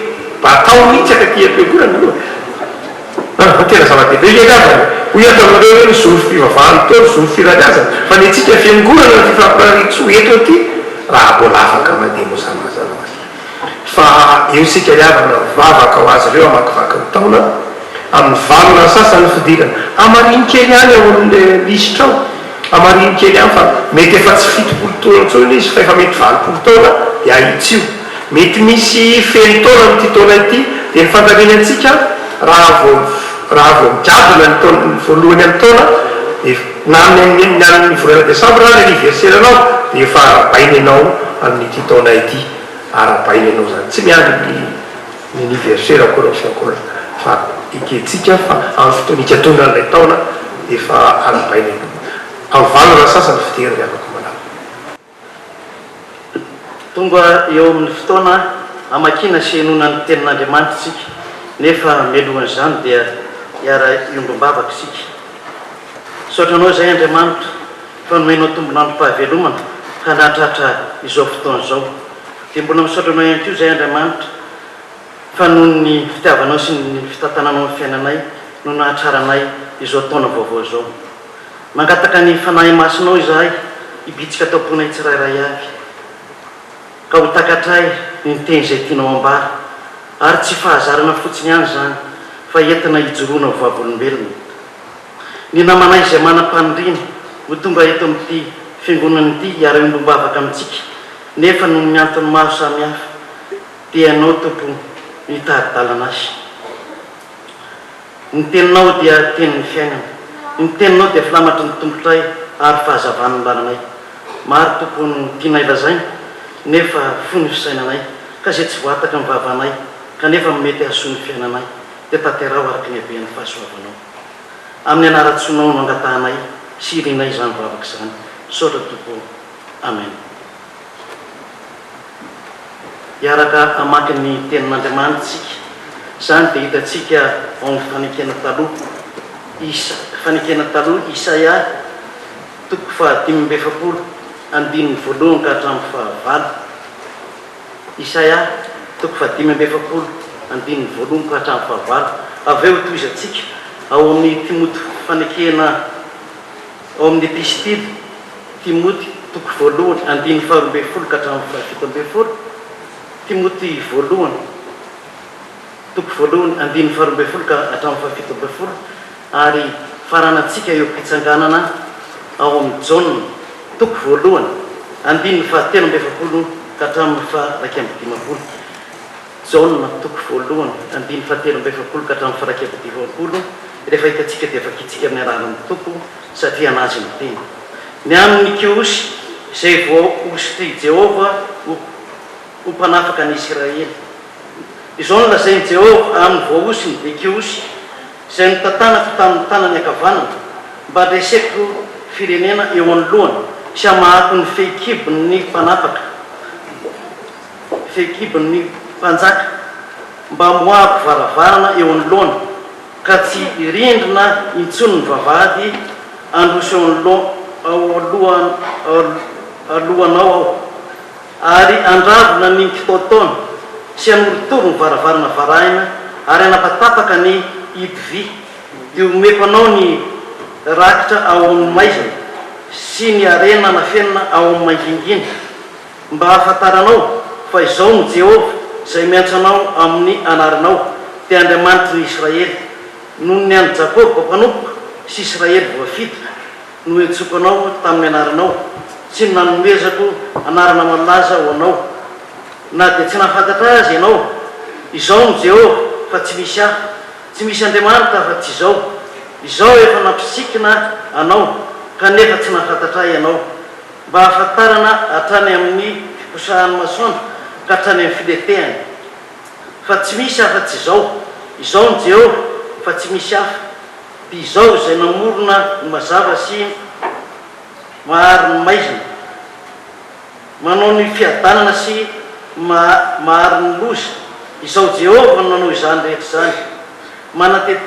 batao mihitsy akakiam-piangonana aloha tena zava-dehibe ianavana ho ataonareo hoe zory fivavahany teo zory firaniazana fa ny atsika fiangonana ny fifampiraritso eto aty raha mbola afaka mandeha moa zany mazana azy fa eo sika riavana vavaka ho azy ireo amakivaky ny taona amin'ny valona sasany fidirana amariny kely any ao amin'le lisitra ao amariny kely any fa mety efa tsy 70 taona ntsony izy fa efa mety 20 taona dia ahitsio mety misy feno taona amin'ity taona ity dia ny fandamina antsika raha vao mijadona ny taona voalohany amin'ny taona na amin'ny volana desambra na anniversaire anao dia efa arabainy ianao amin'ity taona ity arabainy ianao zany tsy miandry ny anniversaire akory ny fiangonana fa iketsika fa amin'ny fotoanika tona n'ilay taona efa arabainy ianao amin'ny valona sasany fidirana afaka manao tonga eo amin'ny fotoana amakina sy enona ny tenin'andriamanitra isika nefa melohan'izany dia iara iombom-bavaka isika saotranao zay andriamanitra fa nomenao tombonandrom-pahavelomana ka nahatratra izao fotoana izao dia mbola misaotranao ihany koa zay andriamanitra fa noho ny fitiavanao sy ny fitantananao ny fiainanay no nahatraranay izao taona vaovao izao mangataka ny fanahy masinao izahay hibitsika taomponay tsirairay avy ka ho takatray ny teny izay tianao ambara ary tsy fahazarana fotsiny ihany zany fa entina hijoroana vavolombelona ny namanay izay manam-panindrina ho tonga eto amin'ity fiangonana ity hiara-iombom-bavaka amintsika nefa no ny antony maro samihafa dia ianao tompo nitaridalana azy ny teninao dia tenin'ny fiainana ny teninao dia filamatry ny tombotray ary fahazavany ny lalanay maro tompony tiana ilazaina nefa fony fisainanay ka zay tsy voataka ny vavanay kanefa mety hasoa ny fiainanay dia tanterao araky ny habean'ny fahasoavanao amin'ny anaratsoanao no angatanay sy irinay izany vavaka izany sotra tompo amen. Iaraka amaky ny tenin'Andriamanitsika izany dia hitantsika ao amin'ny fanekena taloha fanekena taloha Isaia toko 5:20 andininy voalohany ka hatramin'ny 9. Isaia toko 5:20 andininy voalohany ka hatramin'ny 9. Avy eo toizatsika ao amin'ny Timoty fanekena ao amin'ny epistily Timoty toko voalohany andininy 12 ka hatramin'ny 17. Timoty voalohany toko voalohany andininy 12 ka hatramin'ny 17. Ary faranatsika eo am-pitsanganana ao amin'ny Jaune toko voalohany andininy 13 ka hatramin'ny 19. Jaune toko voalohany andininy 13 ka hatramin'ny 19. Rehefa hitantsika dia vakitsika amin'ny alalan'ny tompo satria anazy ny teny. Ny amin'ny kiosy izay voaositry Jehova ho mpanafaka ny Israely. Izao no lazainy Jehova amin'ny voaosiny dia kiosy izay notantanako tamin'ny tanany ankavanana mba reseko firenena eo anoloany sy hamahako ny fehikibon'ny mpanapaka fehikibon'ny mpanjaka mba moako varavarana eo anoloany ka tsy rindrina intsony ny vavahady androso alohanao ao ary andravona ny kitaotaona sy anorotoro ny varavarana varahina ary anapatapaka ny ipivy dia omeko anao ny rakitra ao amin'ny maizina sy ny arena nafenina ao amin'ny mangingina mba hafantaranao fa izao ny Jehova izay miantso anao amin'ny anaranao dia Andriamanitry ny Israely noho ny any Jakoba mpanompoka sy Israely voafito no entsoko anao tamin'ny anaranao tsy nanomezako anarana malaza ho anao na dia tsy nahafantatra azy ianao. Izao ny Jehova fa tsy misy hafa, tsy misy Andriamanitra fa tsy izao efa nampisikina anao kanefa tsy nahafantatra ianao mba hafantarana hatrany amin'ny fiposahan'ny masoandro ka hatrany amin'ny filetehany fa tsy misy hafa tsy izao ny Jehova fa tsy misy hafa dia izao izay namorona ny mazava sy mahary ny maizina manao ny fiadanana sy mahary ny loza. Izao Jehova nanao izany rehetra izany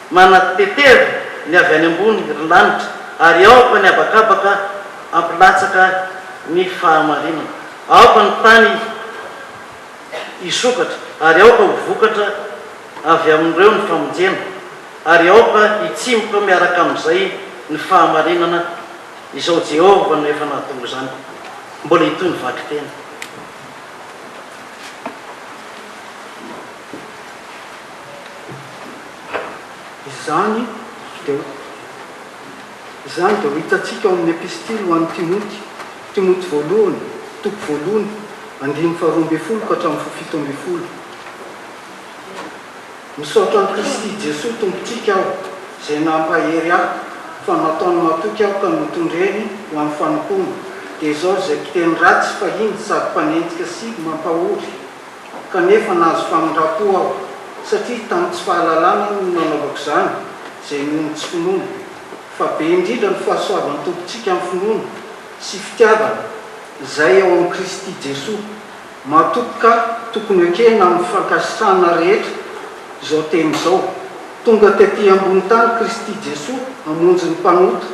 manatetera ny avy any ambony ry lanitra ary aoka ny abakabaka ampilatsaka ny fahamarinana aoka ny tany isokatra ary aoka ho vokatra avy amin'ireo ny famonjena ary aoka hitsimoka miaraka amin'izay ny fahamarinana. Izao Jehova no efa nahatonga izany mbola hitoy ny vaky tena. Izany dia ho hitantsika ao amin'ny epistily ho an'ny Timoty voalohany toko voalohany andininy 12 ka hatramin'ny 17. Misaotra ny Kristy Jesosy tompontsika aho izay nampahery aho fa nataony matoky aho ka nitondreny ho amin'ny fanompona dia izao izay kiteny ratsy fahiny sady mpanenjika sy mampahory kanefa nahazo famindrapo aho satria tamin'ny tsy fahalalana no nanaovako izany izay nohony tsy finoana fa be indrindra ny fahasoavan'ny tompontsika amin'ny finoana sy fitiavana izay ao amin'ny Kristy Jesosy matoky ka tokony ekena amin'ny fankasitrahana rehetra. Izao teny izao tonga tetỳ ambony tany Kristy Jesosy hamonjy ny mpanota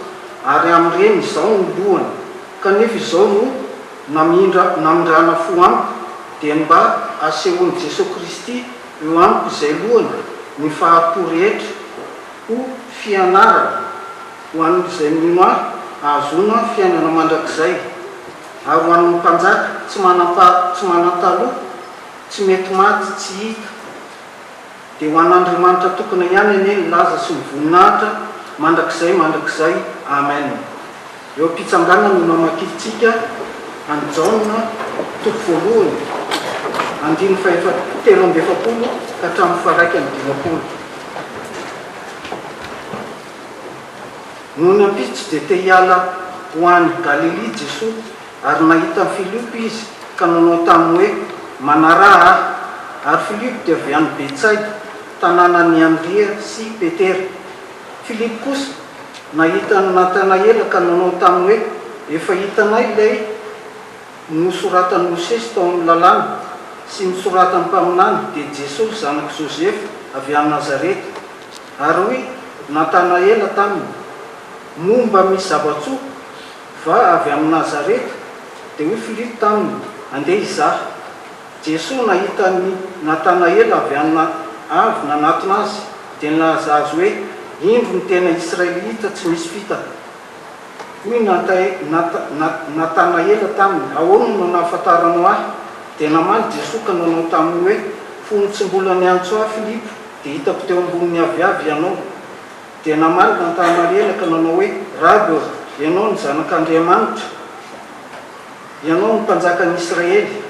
ary amin'ireny izao ny lohany kanefa izao no namindrana fo amiko dia mba asehoan'i Jesosy Kristy eo amiko izay lohany ny fahapo rehetra ho fianarana ho an'izay mino ahy ahazona fiainana mandrakizay ary ho an'ny mpanjaka tsy manan-taloha tsy mety maty tsy hita dia ho an'Andriamanitra tokony ihany ene ny laza sy ny voninahitra mandrakizay amen. Eo am-pitsanganana no namakitsika any Jaune toko voalohany andininy 13 ka hatramin'ny 19. Noho ny ampitsy dia te hiala ho any Galilea Jesosy ary nahita ny Filipo izy ka nanao taminy hoe manaraha ahy ary Filipo dia avy any Betsaida tanàna ny Andrea sy Petera Filipo kosa nahita ny Natanaela ka nanao taminy hoe efa hitanay ilay nosoratany Mosesy tao amin'ny lalàna sy nisoratany mpaminany dia Jesosy zanaky Josefa avy amin'ny Nazareta. Ary hoe Natanaela taminy momba misy zavatsoa va avy amin'ny Nazareta. Dia hoe Filipo taminy andeha izaha. Jesosy nahita ny Natanaela avy nanatona azy dia nilaza azy hoe indro ny tena Israelita tsy misy fitaka. Hoy Natanaela taminy ahoana no nahafantaranao ahy. Dia namaly Jesosy ka nanao taminy hoe fony tsy mbola niantso ahy Filipo dia hitako teo amboniny aviavy ianao. Dia namaly Natanaela ka nanao hoe Rabi, ianao ny zanak'Andriamanitra, ianao ny mpanjakan'ny Israely.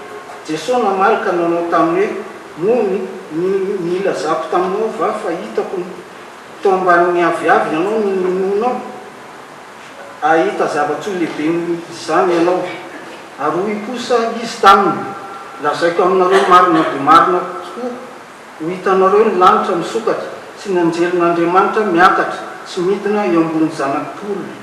Jesosy namaly ka nanao taminy hoe moa nilazako taminao va fa hitako tao ambanin'ny aviavy ianao nononao. Ahita zavatsoa lehibe izany ianao. Ary hoy kosa izy taminy lazaiko aminareo marina dia marina tokoa ho hitanareo ny lanitra misokatra sy ny anjelin'Andriamanitra miakatra sy midina eo ambony zanak'olona.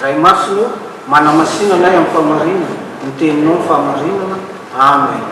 Ray masino manamasinanay amin'ny famarinana, ny teninao ny famarinana. Amen.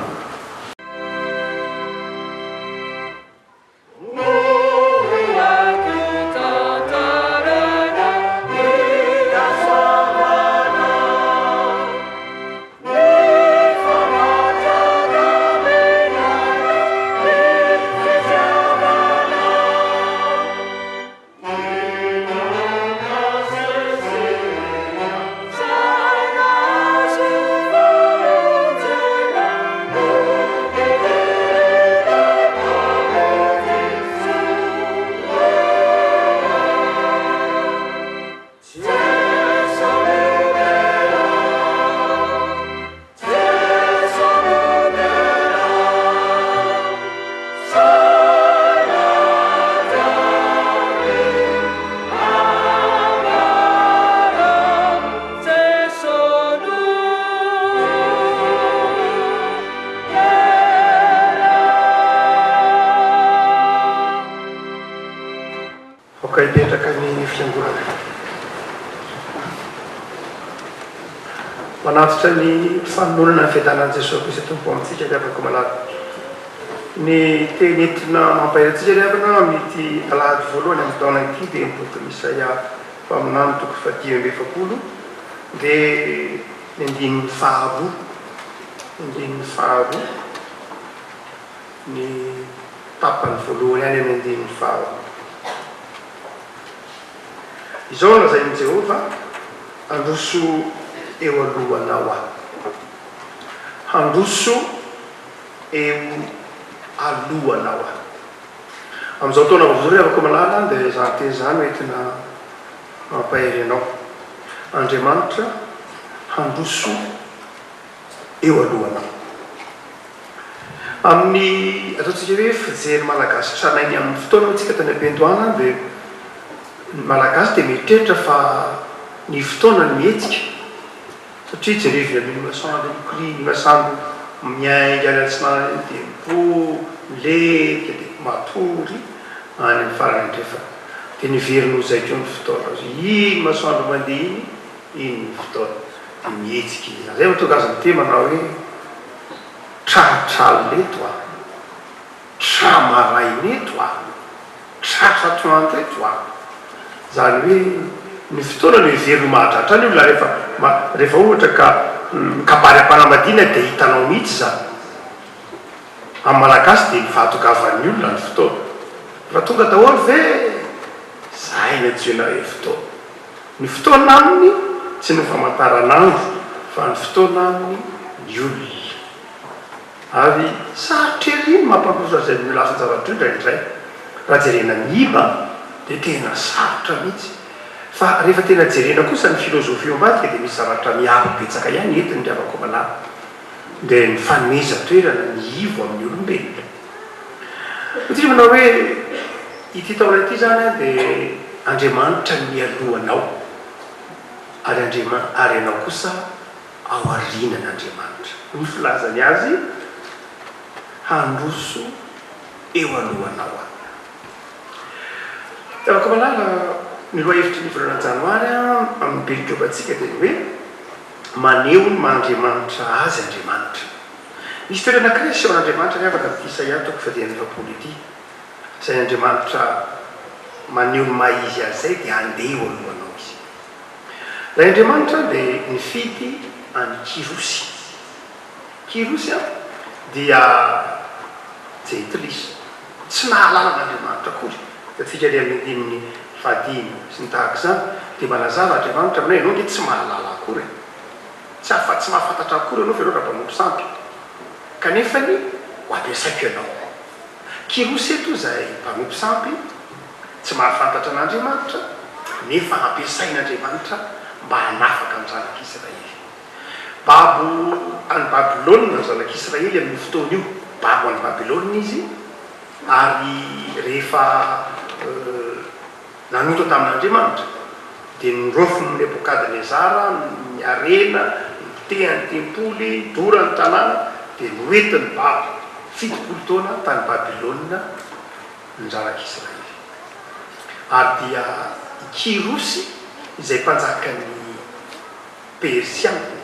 Ipetraka ny fiangonana manatitra ny fanolona ny fiadanan'i Jesosy Kristy tompo amintsika riavaka malady. Ny teny entina mampaherantsika riavana amin'ity alahady voalohany amin'ny taona ity dia ny boky Isaia faminany toko 5:20 dia ny andininy faharoa ny tapany voalohany any amin'ny andininy faharoa. Izao lazain'i Jehova handroso eo alohanao aho, handroso eo alohanao aho. Amin'izao taona vaovao riavaka malala dia zany teny zany entina mampahery anao. Andriamanitra handroso eo alohanao. Amin'ny ataontsika hoe fijery malagasy tranainy amin'ny fotoana antsika tany am-piandohana dia malagasy dia mieritreritra fa ny fotoana ny mihetsika satria jerevina 1900 1900 miainga any antsinany dia mipo mileka dia matory any amin'ny farany andrefa dia niveriny zay keo ny fotoana iny masoandro mandeha iny fotoana dia mihetsika izy zay mahatonga azy ny temanao hoe tratraleto ah, tramarainy eto ah, tratratroanto eto ah. Zany hoe ny fotoana ny heverino mahatratra any olona rehefa ohatra ka kabary am-panamadina dia hitanao mihitsy zany. Amin'ny malagasy dia ny fahatongava'ny olona ny fotoana. Fa tonga daholo ve zay ny antsoina hoe fotoana. Ny fotoana aminy tsy ny famantaranandro fa ny fotoana aminy ny olona. Ary sarotra ery mampampirosa zay ny lasa zavatra indray raha jerena miba dia tena sarotra mihitsy. Fa rehefa tena jerena kosa ny filozofia ambadika dia misy zavatra miaro betsaka ihany entiny riavako malala dia ny fanomezan-toerana ny ivo amin'ny olombelona. Ohatry manao hoe ity taona ity zany dia Andriamanitra mialohanao ary ianao kosa ao aorianan'Andriamanitra. Ny filazany azy handroso eo alohanao. Riavako malala ny loha hevitry ny volana janoary amin'ny perikobatsika dia hoe maneho ny mahandriamanitra azy andriamanitra. Misy toerana anankiray seho an'andriamanitra ny afaka ity Isaia toko fadiny efapolo ity, izay andriamanitra maneho ny maha izy azy zay dia andeha eo alohanao izy. Ilay andriamanitra dia nifidy any Kirosy. Kirosy dia Jetlis, tsy nahalala n'andriamanitra akory. Atsika dia amin'ny andininy fadimy sy ny tahaka izany dia manazava andriamanitra aminay ianao dia tsy mahalala akory, tsy mahafantatra akory ianao fa ianao raha mpanompo sampy, kanefa ny ho ampiasaiko ianao. Kirosy eto izay mpanompo sampy tsy mahafantatra an'andriamanitra nefa ampiasain'andriamanitra mba hanafaka amin'ny zanak'Israely. Babo any Babilôna ny zanak'Israely amin'ny fotoana io, babo any Babilôna izy, ary rehefa nanota tamin'andriamanitra dia nirofony Nebokadnezara ny arena, nitehany tempoly, dora ny tanàna, dia noentiny babo 70 taona tany Babilôna ny zanak'Israely. Ary dia Kirosy izay mpanjakan'ny Persiana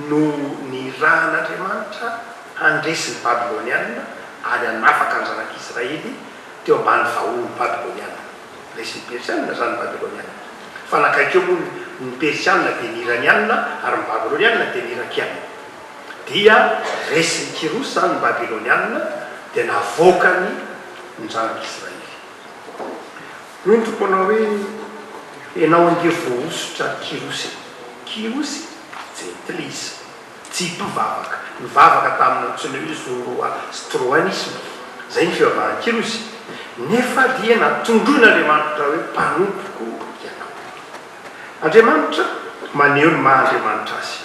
no ny rahan'andriamanitra handresin'ny Babilôniana ary hanafaka ny zanak'Israely teo ambany vahony Babilôniana. Resin'ny Persiana zany Babilôniana. Fa nakaiky eo moa ny Persiana dia n'Iraniana ary ny Babilôniana dia n'Irakiana. Dia resin'ny Kirosy zany ny Babilôniana dia navoakany ny zanak'Israely. Noho ny tomponao hoe ianao ange voahosotra Kirosy. Kirosy Jetlis, tsy mpivavaka, mivavaka tamin'ny antsoina hoe zoroastrianisme, zay ny fivavahany Kirosy. Nefa dia natondroin'andriamanitra hoe mpanompoko ianao. Andriamanitra maneho ny maha-andriamanitra azy,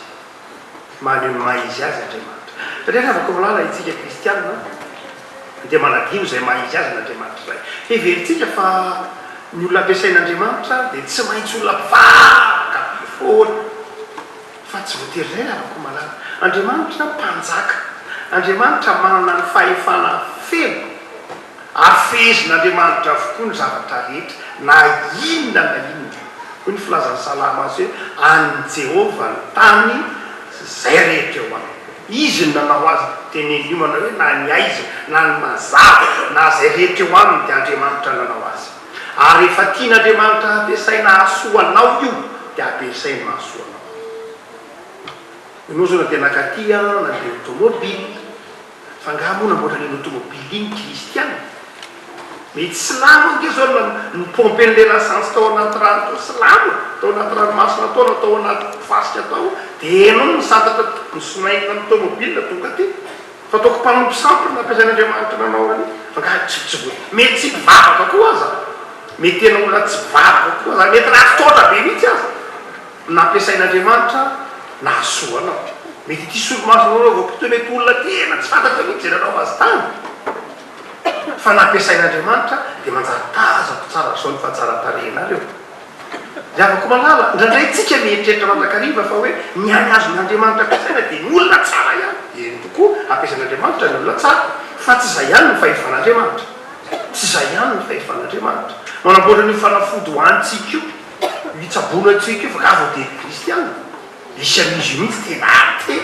maneho ny maha izy azy andriamanitra. Satria afaka milala itsika kristianina dia manadino izay maha izy azy n'andriamanitra zay. Heveritsika fa ny olona ampiasain'andriamanitra dia tsy maintsy olona mpivavaka foana, fa tsy voatery zay afaka malala. Andriamanitra mpanjaka, andriamanitra manana ny fahefana feno, afezin'andriamanitra avokoa ny zavatra rehetra na inona na inona. Hoy ny filazan'ny salama azy hoe any Jehova ny tany zay rehetra eo aminy. Izy ny nanao azy, teneny io manao hoe na ny aiza na ny mazava na zay rehetra eo aminy dia andriamanitra nanao azy. Ary efa tian'andriamanitra ampiasaina hasoanao io dia ampiasainy mahasoanao. Ianao zao na dia nakatia na dia automobily, fa ngaha moa namboatra ny automobily iny kristiana. Mety silamo ange zao ny pompen'le lasansy tao anaty rano tao, silamo tao anaty ranomasina tao na tao anaty fasika tao, dia ianao ny santatra ny sonaina ny automobile tonga ty. Fa ataoko mpanompo sampy nampiasain'andriamanitra nanao any, fa ngaha tsy mety tsy mpivavaka koa aza, mety tena olona tsy vavaka koa aza, mety raha fototra be mihitsy aza nampiasain'andriamanitra nahasoanao. Mety ity solomasonao vaopito mety olona tena tsy fantatra mihitsy zay nanao azy tany, fa nampiasain'andriamanitra dia manjatazako tsara zao ny fahatsaratarehnareo. Dia afaka malala indraindray tsika mieritreritra mandrakariva fa hoe ny any azon'andriamanitra ampiasaina dia ny olona tsara ihany. Eny tokoa ampiasain'andriamanitra ny olona tsara, fa tsy izay ihany ny fahefan'andriamanitra, tsy izay ihany ny fahefan'andriamanitra. Manamboatra ny fanafody ho antsika io, hitsaboana antsika io fa ka voatery kristiana. Isy amin'izy io mihitsy tena ate.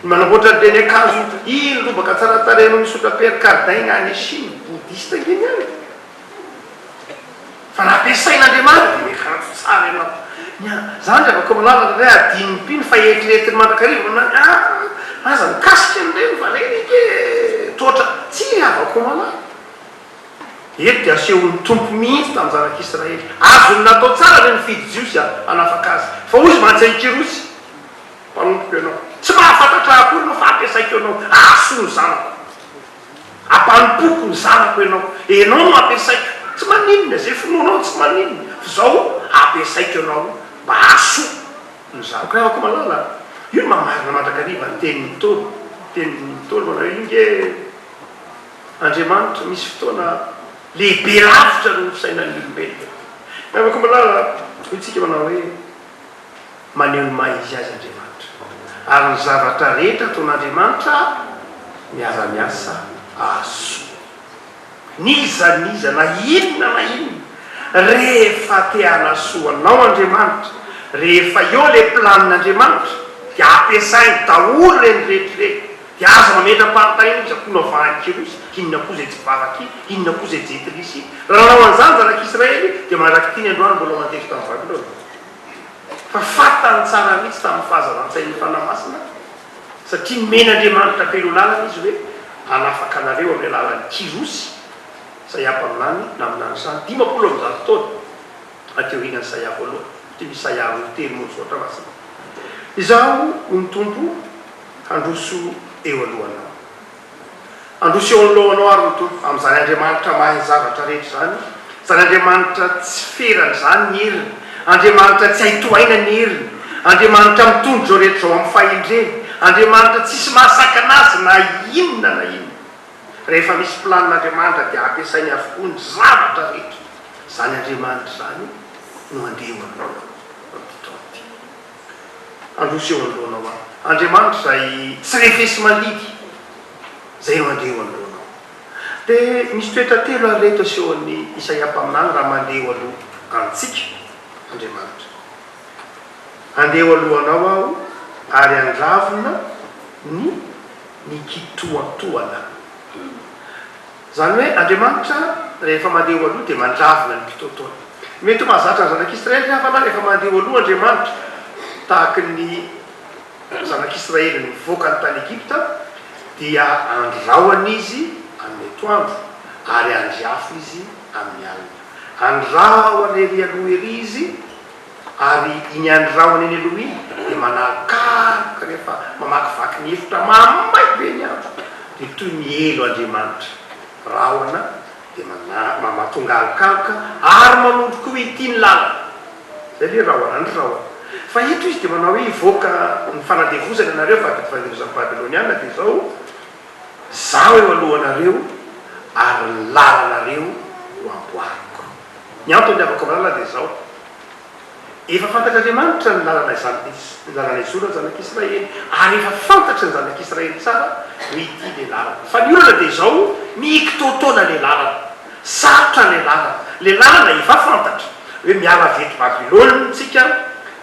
Manamboatra ny teny akanzo iny lobaka tsara tarehinao misotra percardin any Chine, boudiste ngeny any. Fa nampiasain'andriamanitra dia mekanjo tsara ianao. Zany dia afaka milala ray adiny mpiny fa eritreretiny mandrakariva aza mikasika an'ireny fa renike toatra tsy afaka malala. Eto dia asehon'ny tompo mihitsy tamin'ny zanak'Israely. Azony natao tsara re ny fidy Jiosy hanafaka azy. Fa ozy mantsy Kirosy, mpanompoko ianao. Tsy mahafantatra akory ianao fa ampiasaiko ianao, ahaso ny zanako, ampanompoko ny zanako ianao. Ianao no ampiasaiko, tsy maninona zay finoanao tsy maninona. Fa zao ampiasaiko ianao mba ahaso ny zanako. Raha afaka malala, io mamarina mandrakariva ny tenin'ny tolo. Tenin'ny tolo manao inge Andriamanitra misy fotoana lehibe lavitra no fisainan'ny olombelona. Afaka malala hotsika manao hoe maneho ny maha izy azy Andriamanitra, ary ny zavatra rehetra ataon'Andriamanitra miara-miasa ahasoa. Niza na inona na inona rehefa teanasoanao andriamanitra rehefa eo le planin'andriamanitra dia ampiasainy daholo reny rehetrrehetra dia aza mametra-panontaniana izy akoa navahanykirosy inona koa zay tsy vavaky inona koa zay jetrisy raha nanao an'izany zanak'israely dia mandraky tiany androany mbola mandeso tamin'ny babilôna fa fatany tsara mihitsy tamin'ny fahazavantsain'ny fanamasina satria men'andriamanitra pelo lalana izy hoe anafaka anareo amin'ny alalany kirosy Isaia aminany na aminany sany 50 taona ateo inany Isaia voalohany ty misy Isaia telo moa soatra masina izaho ny tompo handroso eo alohanao androso eo alohanao ary ny tompo amin'izany andriamanitra mahay zavatra rehetra zany zany andriamanitra tsy ferany zany ny heriny andriamanitra tsy haitoaina ny heriny andriamanitra mitondro zao rehetra zao amin'ny fahendreny andriamanitra tsisy mahasaka anazy na inona na inona rehefa misy planin'andriamanitra dia ampiasainy avokoa ny zavatra rehetra zany andriamanitra zany no andeho alohanao ampitraty androso eo alohanao a andriamanitra zay tsy refesy malidy zay no andeho alohanao dia misy toetra telo areto asehoan'ny Isaia mpaminany raha mandeho aloha antsika andriamanitra andeho alohanao aho ary andravina ny kitoatoana zany hoe andriamanitra rehefa mandeho aloha dia mandravina ny kitoatoana mety ho mahazatra ny zanak'Israely hafana rehefa mandeho aloha andriamanitra tahaky ny zanak'Israely nivoaka ny tany Egipta dia andraoany izy amin'ny atoandro ary andriafo izy amin'ny alina andraoany ery aloha ery izy ary iny andraoany eny aloha iny dia manakaroka rehefa mamakivaky ny efitra mamay be ny andro dia toy mielo andriamanitra rahoana dia matonga alokaloka ary manondroko hoe ity ny lalana zay le rahoana ny rahoana fa eto izy dia manao hoe hivoaka ny fanadevozana anareo fanadevozan'ny babilôniana dia zao zaho eo alohanareo ary ny lalanareo ho amboariko ny antony avako amin'ny lalana dia zao efa fantatr'andriamanitra ny lalana lalana izorany zanak'Israely ary efa fantatra ny zanak'Israely tsara hoe ity le lalana fa ny olana dia zao mikitotoana le lalana sarotra le lalana efa fantatra hoe miala veto babilôna tsika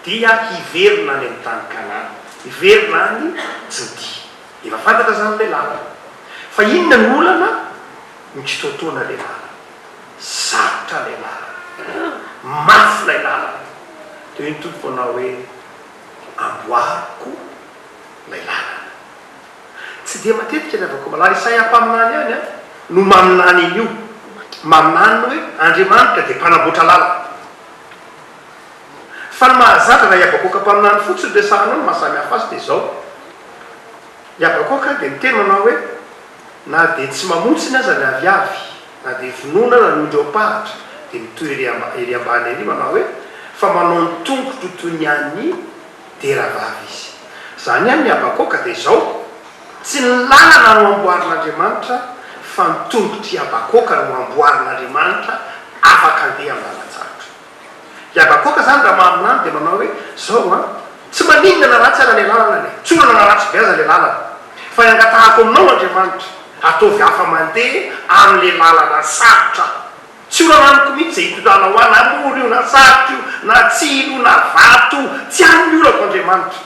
dia hiverina any amin'ny tany Kanana hiverina any Jodia efa fantatra zany le lalana fa inona ny olana mikitotoana le lalana sarotra le lalana mafy le lalana dia hoe ny tompo anao hoe amboariko le lalana tsy dia matetika ny avako malary Isaia mpaminany any a no maminany iny io maminany hoe andriamanitra dia mpanamboatra lalana fa ny mahazatra raha hiabakoka mpaminany fotsiny resahanao no mahasamy hafa azy dia zao hiabakoka dia miteny manao hoe na dia tsy mamontsina aza ny aviavy na dia vonoana na nondreo pahatra dia mitoy ery ambany ery manao hoe fa manao ny tongotro toy ny an'ny deravavy izy zany any hiabakoka dia zao tsy ny lalana no amboarin'andriamanitra fa ny tongotry hiabakoka no amboarin'andriamanitra afaka andeha amin'ny lalan-tsarotra hiabakoka zany raha maminany dia manao hoe zao a tsy maninona na ratsy ala le lalana le tsy olana na ratsy be aza le lalana fa angatahako aminao andriamanitra ataovy hafa mandeha amin'le lalana sarotra tsy olana amiko mihitsy zay hitolana ho ana amory io na sarotra io na tsilo na vato tsy any olako andriamanitra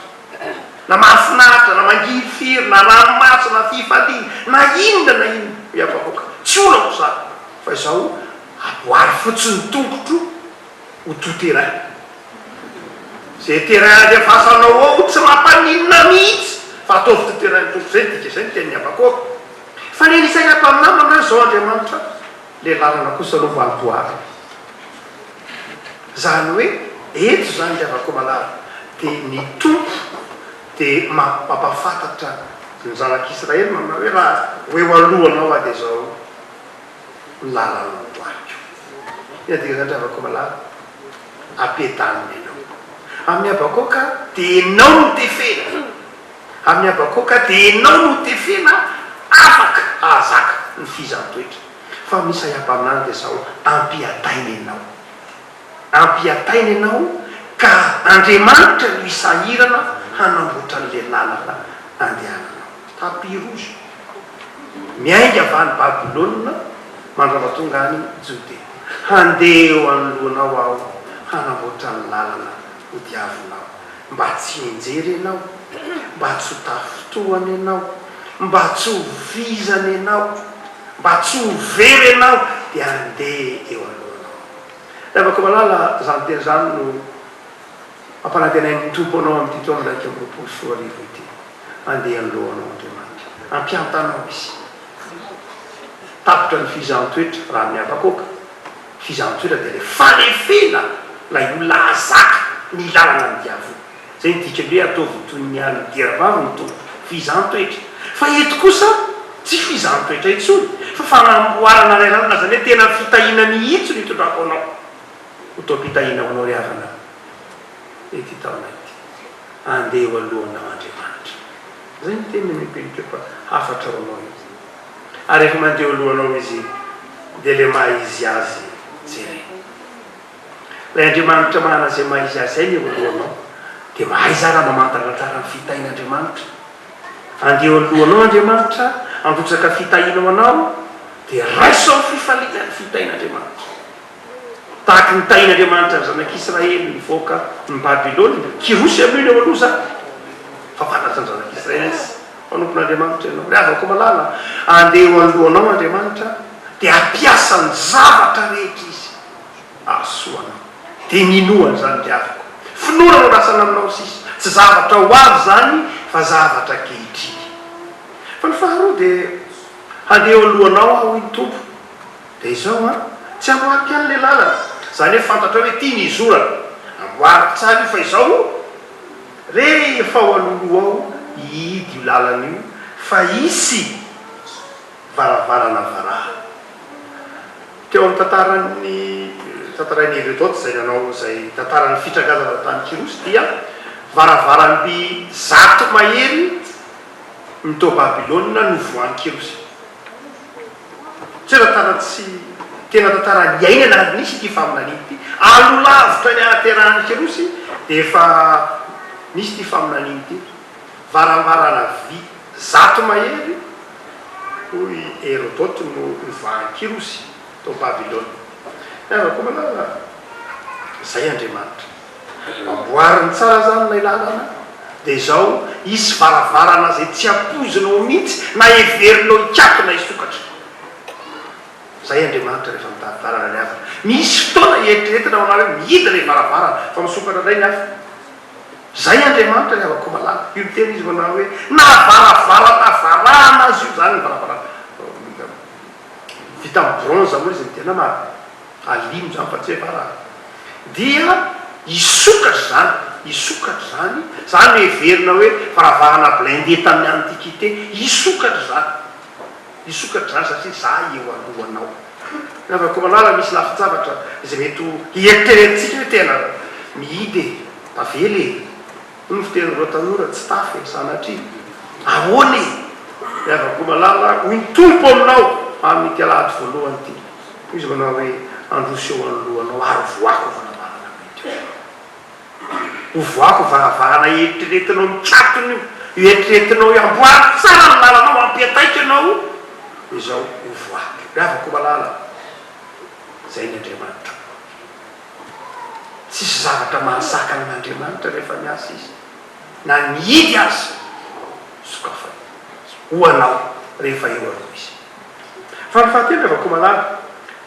na mahafinaritra na mangifiry na ranomaso na fifaliana na inona na inona hiabakoka tsy olako zany fa izao aboary fotsiny tongotro ho toteray zay terain adefasanao ao tsy mampaninona mihitsy fa ataovy toterainy tongotro zay dika zay ny teniny abakoka fa le Isaia mpaminany amin'reo zao andriamanitra le lalana kosa aloha vaboary zany hoe eto zany le avako malary dia ny tompo dia mampafantatra ny zanak'Israely manao hoe raha hoeo alohanao a dia zao ny lalana amboariko ina dika zany avako malary ampiadaniny ianao amin'ny abakoka dia enao no tefena amin'ny abakoka dia enao no tefena afaka ahazaka ny fizantoetra fa misy ayampaminany dia zao ampiatainy ianao ka andriamanitra no isahirana hanamboatra n'le lalana andehananao tapiroso miainga avany babilôna mandramatonga any Jodea handeha eo anoloanao aho hanamboatra ny lalana ho diavonao mba tsy injery ianao mba tsy ho tafotoany ianao mba tsy ho vizana ianao mba tsy ho very ianao dia andeha eo alohanao afaka malala zany teny zany no ampanantenain'ny tompo anao amin'ity to amin'nraika amroapolo soa arivo ity andeha anylohanao andriamanitra ampiantanao izy tapotra ny fizantoetra raha miavakoka fizantoetra dia le fanefena lay olona azaka ny lalana ny diavo zay nidika hoe ataovy toy ny any diravavy ny tompo fizantoetra fa eto kosa tsy fizantoetra itsony fa fanamboarana ray rano lazany hoe tena fitahina mihitsy no hitondrako anao ho tao mpitahina anao ry havana ety taona ity andeha eo alohanao andriamanitra zay ny tena mipelika fa hafatra ronao izy ary efa mandeha eo alohanao izy dia le maha izy azy jere lay andriamanitra mahana zay maha izy azy zay ny eo alohanao dia mahaiza raha mamantatra tsara ny fitahin'andriamanitra andeha eo alohanao andriamanitra androtsaka fitahinao anao dia raisao fifaliana ny fitahin'andriamanitra tahaky ny tahin'andriamanitra ny zanak'israely nivoaka ny babilôny kirosy amin'io eo aloha zany fa fantatry ny zanak'israely izy manompon'andriamanitra ianao ry avako malala andeha eo alohanao andriamanitra dia ampiasa ny zavatra rehetra izy asoanao dia minoany zany diavako finoranao rasana aminao sisy tsy zavatra ho avy zany fa zavatra kehitriny fa ny faharoa dia andeha eo alohanao aho iny tompo dia izao a tsy amoaky an'le lalana zany hoe fantatra hoe tia ny izorana amboariko tsara io fa izao rehefa ao aloloha ao hiidy io lalana io fa isy varavarana varaha teo amin'ny tantaran'ny Hérodote zay nanao zay tantaran'ny fitrangazana tany kirosy dia varavaramby 100 mahery mitao babilôna no voan'ny kirosy tsy tantarantsy tena tantara ny aina na nisy ity faminan'ity alolavitra ny ahaterahan'ny kirosy dia efa nisy ty faminan'ity varavarana vy 100 mahery hoy Hérodote no voan'ny kirosy tao babilôna avako malala zay andriamanitra amboariny tsara zany lay lalana dia izao isy varavarana zay tsy apozinao mihitsy na everinao ikapina isokatra zay andriamanitra rehefa mitaritarana ny hafa misy fotoana eritreretina ao anareo mihidy lay varavarana fa misokatra indray ny hafa zay andriamanitra ny havako malala io tena izy manao hoe na varavarana varana azy io zany ny varavarana vita amin'ny bronze moa izy ny tena maro alimo zany fa tsy hoe varana dia isokatra zany zany everina hoe varavarana blindé tamin'ny antiquité isokatra zany satria za eo alohanao navako malala misy lafitsavatra izay mety hieritreretintsika hoe tena mihidy tavely no fitenyreo tanora tsy tafy sanatria ahoany navako malala ny tompo aminao amin'ny tialahady voalohany ty izy manao hoe androsy eo anolohanao ary voako varavarana mety ho voako varavarana eritreretinao mikatony io eritreretinao amboary tsara ny lalanao ampiataika anao izao ho voako ravako malala zay ny andriamanitra tsisy zavatra mahasaka n'andriamanitra rehefa miasa izy na mihidy azy sokafa ho anao rehefa eo aloha izy fa ny fahatelo avako malala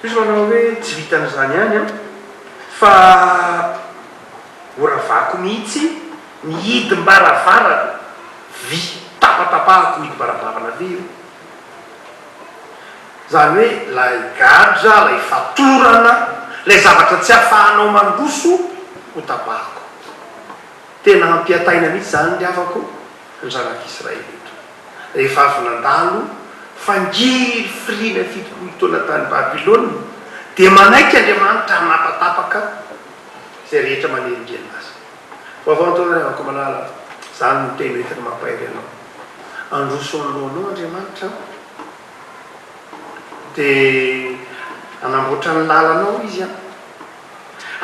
izy manao hoe tsy vitan'izany ihany a fa oravako mihitsy mihidy mbaravarana vy tapatapahako mihidy mbaravarana vy io zany hoe lay gadra lay fatorana lay zavatra tsy afahanao mandroso ho tapahako tena ampiataina mihitsy zany ndiavako ny zanak'Israely eto rehefa avy nandalo fangiry firina fitoana tany babilôna dia manaiky andriamanitra manapatapaka zay rehetra maneringely azy vaovaontaona avako malala zany no tena entina mampahery anao androso anylohanao andriamanitra dia anamboatra ny lalanao izy a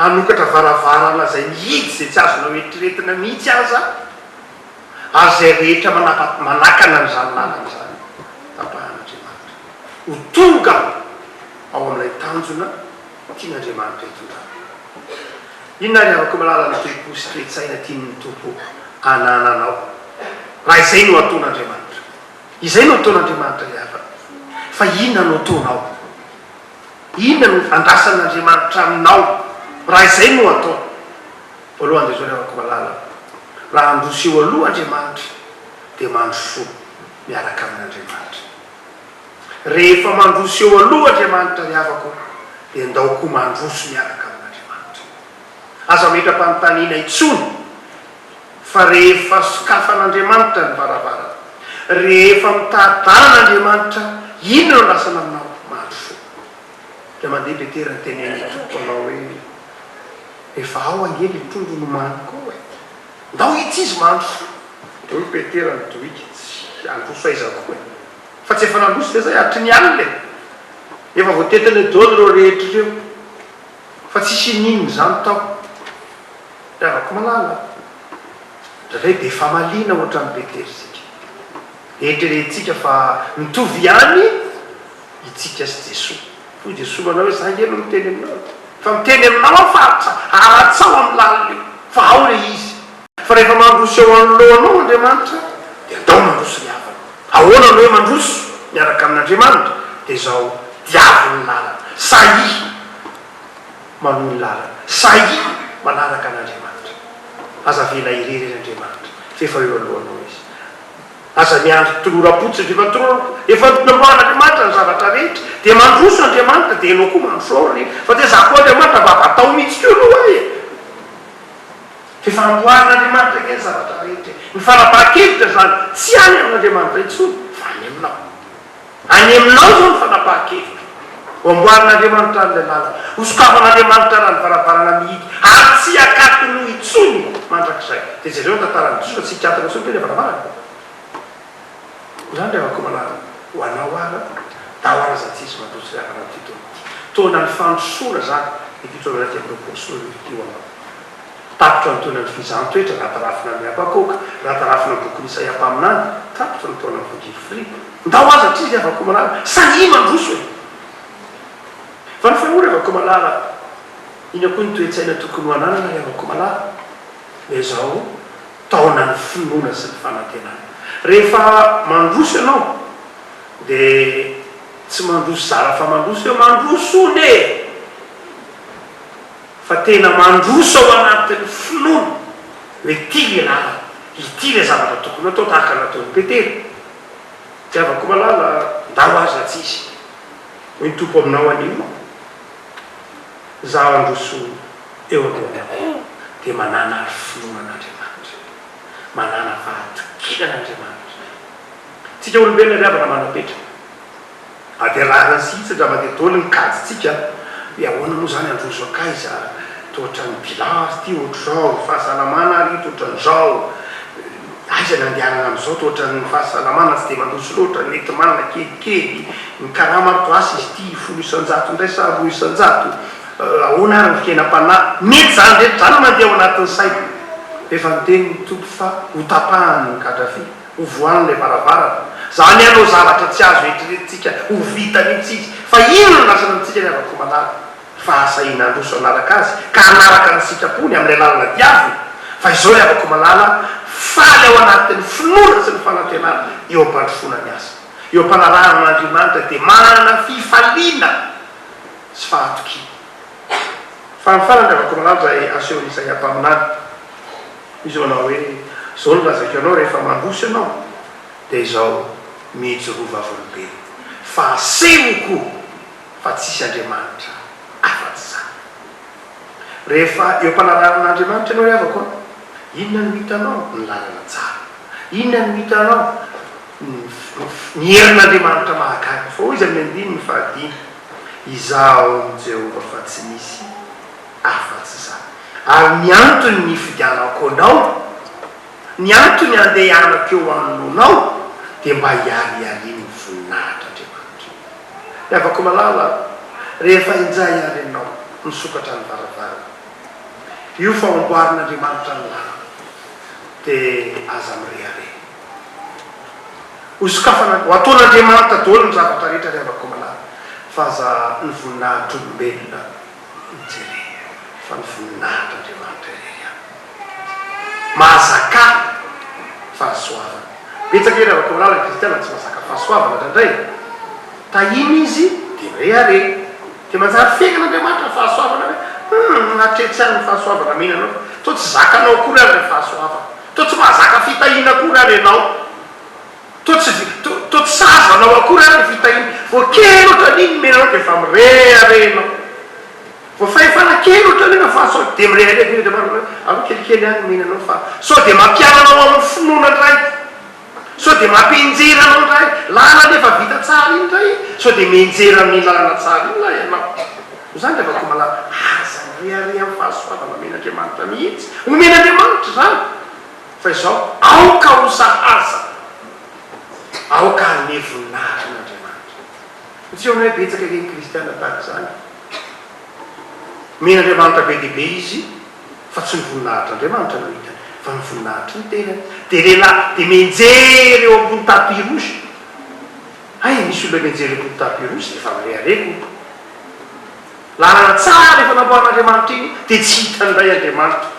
anokatra varavarana zay mihidy zay tsy azonao eritreretina mihitsy aza ary zay rehetra manakana n'izany lalana zany tapahan'andriamanitra ho tonga ao amin'ilay tanjona tian'andriamanitra itondra inona ry avako malala ny toe-posy toe-tsaina tian'ny tompo anananao raha izay no ataon'andriamanitra izay no ataon'andriamanitra ry ava fa inona no ataonao inona no andrasan'andriamanitra aminao raha izay no atao voalohany de zao ry avako malala raha androseo aloha andriamanitra dia mandroso miaraka amin'andriamanitra rehefa mandroseo aloha andriamanitra ry avako dia ndaoko mandroso miaraka amin'andriamanitra aza metra-panontaniana itsony fa rehefa sokafan'andriamanitra ny varavara rehefa mitadalan'andriamanitra inona no andrasana aminao mandroso da mandeha petera ny teneny tomponao hoe efa ao angely tondro no maniko e ndao itsy izy mandroso de hoe petera ny doiky tsy androso aizako e fa tsy efa nandroso le zay atry ny alina efa voatetiny dolo reo rehetra reo fa tsisy ninony zany tao de avako malala dray de efa malina ohatrany petera sika eritreretintsika fa mitovy ihany itsika sy jesoa fo jesoa manao hoe zangelo miteny aminao fa miteny aminao afaritra aratsao amin'ny lalina io fa ao le izy fa rehefa mandroso eo anolohanao andriamanitra de atao mandroso miavana ahoana no hoe mandroso miaraka amin'andriamanitra de zao diaviny lalana sahi manony lalana sahi manaraka an'andriamanitra aza vela irery n'andriamanitra fefa eo alohanao izy aza miandro tolorapotsy efa namboan'andriamanitra ny zavatra rehetra dia mandroso andriamanitra dia enao koa mandroso ao rehetra fa dia za koa andriamanitra mba batao mihitsy keo aloha e fefa amboarin'andriamanitra ke ny zavatra rehetra ny fanapaha-kevitra zany tsy any amin'andriamanitra intsony fa any aminao any aminao zao ny fanapaha-kevitra ho amboarin'andriamanitra an'ilay lala hosokafan'andriamanitra raha ny varavarana mihidy ary tsy akatony itsony mandrakizay dia zareo tantarany jisoka tsy hikatana so teny varavarana zany rehavako malala ho anao ara dahoara zatsisy mandroso riakana tyto tona ny fandrosoana zany ititrovanaty amin'nypôsolo io anao tapitra ny tona ny fizantoetra ratarafina amin'ny apakoka ratarafina ny bokony isay ampaminany tapitra ny tona ny vangily filipa ndao aza try rehavako malala sahi mandroso e fa ny fahoa rehavako malala iny akoa ny toe-tsaina tokony ho ananana rehavako malala le zao taona ny finoana sy ny fanantenana rehefa mandroso ianao dia tsy mandroso zara fa mandroso eo mandrosone fa tena mandroso ao anatin'ny finoana hoe ty le lala ity le zavatra tokony atao tahaka nataon'ny petera tsy avako malala ndao aza tsisy hoe ny tompo aminao anio zaho androso eo alohanao dia manana ary finoanan'andriamanitra manana fahatokilan'andriamanitra tsika olombelona riavana manapetra ade rahana sitsy dra mandeha dolo ny kajytsika hoe ahoana moa zany androso akaiza tohatra ny pilasy ty ohatr'izao fahasalamana ary tohatran'izao aiza ny andehanana amin'izao tohatra ny fahasalamana tsy dia mandroso loatra mety manana kelikely ny karamarotoasy izy ty 10 ndray sa 10 ahoana ary nyfikenam-panahy mety zany rehetra zany mandeha ao anatin'ny saiko efa niteny ny tompo fa ho tapahany ny kadrafi ho voan'lay varavarana zany anao zavatra tsy azo etriretintsika ho vita mihitsy izy fa ino no nasana amintsika ny avako malala fa asahina androso anaraka azy ka anaraka ny sitrapony amin'ilay lalana diavy fa izao ny avako malala faly ao anatin'ny finoana sy ny fanantenana eo ampandrofona ny asa eo ampanarahan'andriamanitra dia manana fifaliana sy fahatokina fa nyfarany avako malala zay aseho isay ampaminany izy anao hoe zao no lazako anao rehefa mandroso ianao dia izao mijorova volobeny fa asehoko fa tsisy andriamanitra afatsy zany rehefa eo ampanarahan'andriamanitra ianao riavako inona no hitanao ny lalana tsara inona no hitanao ny herin'andriamanitra mahagaga fa ho izy amin'ny andiny ny fahadiny izaho amin'ny jehova fa tsy misy afatsy zany ary ny antony ny fidianako anao ny antony andeha anako eo anolonao dia mba hiariariny voninahitra andriamanitra ny avako malala rehefa injay ary anao nisokatra ny varavarana io fa amboarin'andriamanitra ny lalana dia aza mireare hosokafana ho ataon'andriamanitra dolo ny zavatra rehetra ry avako malala fa za ny voninahitra olombelona mijery fa ny voninahitra andriamanitra irery any mahazaka fahasoavana betsaka ery avaka malala kristiana tsy mahazaka fahasoavana ndraindray tahiny izy dia rehare dia manjary fiaikan'andriamanitra fahasoavana hoe atrehtsy any ny fahasoavana mihinanao to tsy zakanao akory ary le fahasoavana to tsy mahazaka fitahina akory ary ianao to tsy sazanao akory ary fitahina vo kely ohatran'iny menanao dia fa mireharenao vo fahefana kely ohatran'iny fahasoavana dia mirehareny alo kelikely any mihinanao fa sao dia mampiananao amin'ny finoana ndray sao dia mampienjeranao ndray lana nefa vita tsara iny ndray sao dia mienjera amin'ny lalana tsara iny la ianao zany le vako malala aza rehare amin'ny fahasoavana omen'andriamanitra mihitsy omen'andriamanitra zany fa izao aoka ho sahaza aoka hanome voninahitra n'andriamanitra tsy eo nay betsaka reny kristiana tahaka zany omen'andriamanitra be dehibe izy fa tsy ny voninahitran'andriamanitra no hitany fa ny voninahitra ny tenany dia lehilahy dia mienjery eo ambony tapirosy ay misy olona mienjery eo ambony tapirosy dia fa mirehareko lalana tsara efa namboaran'andriamanitra iny dia tsy hitandray andriamanitra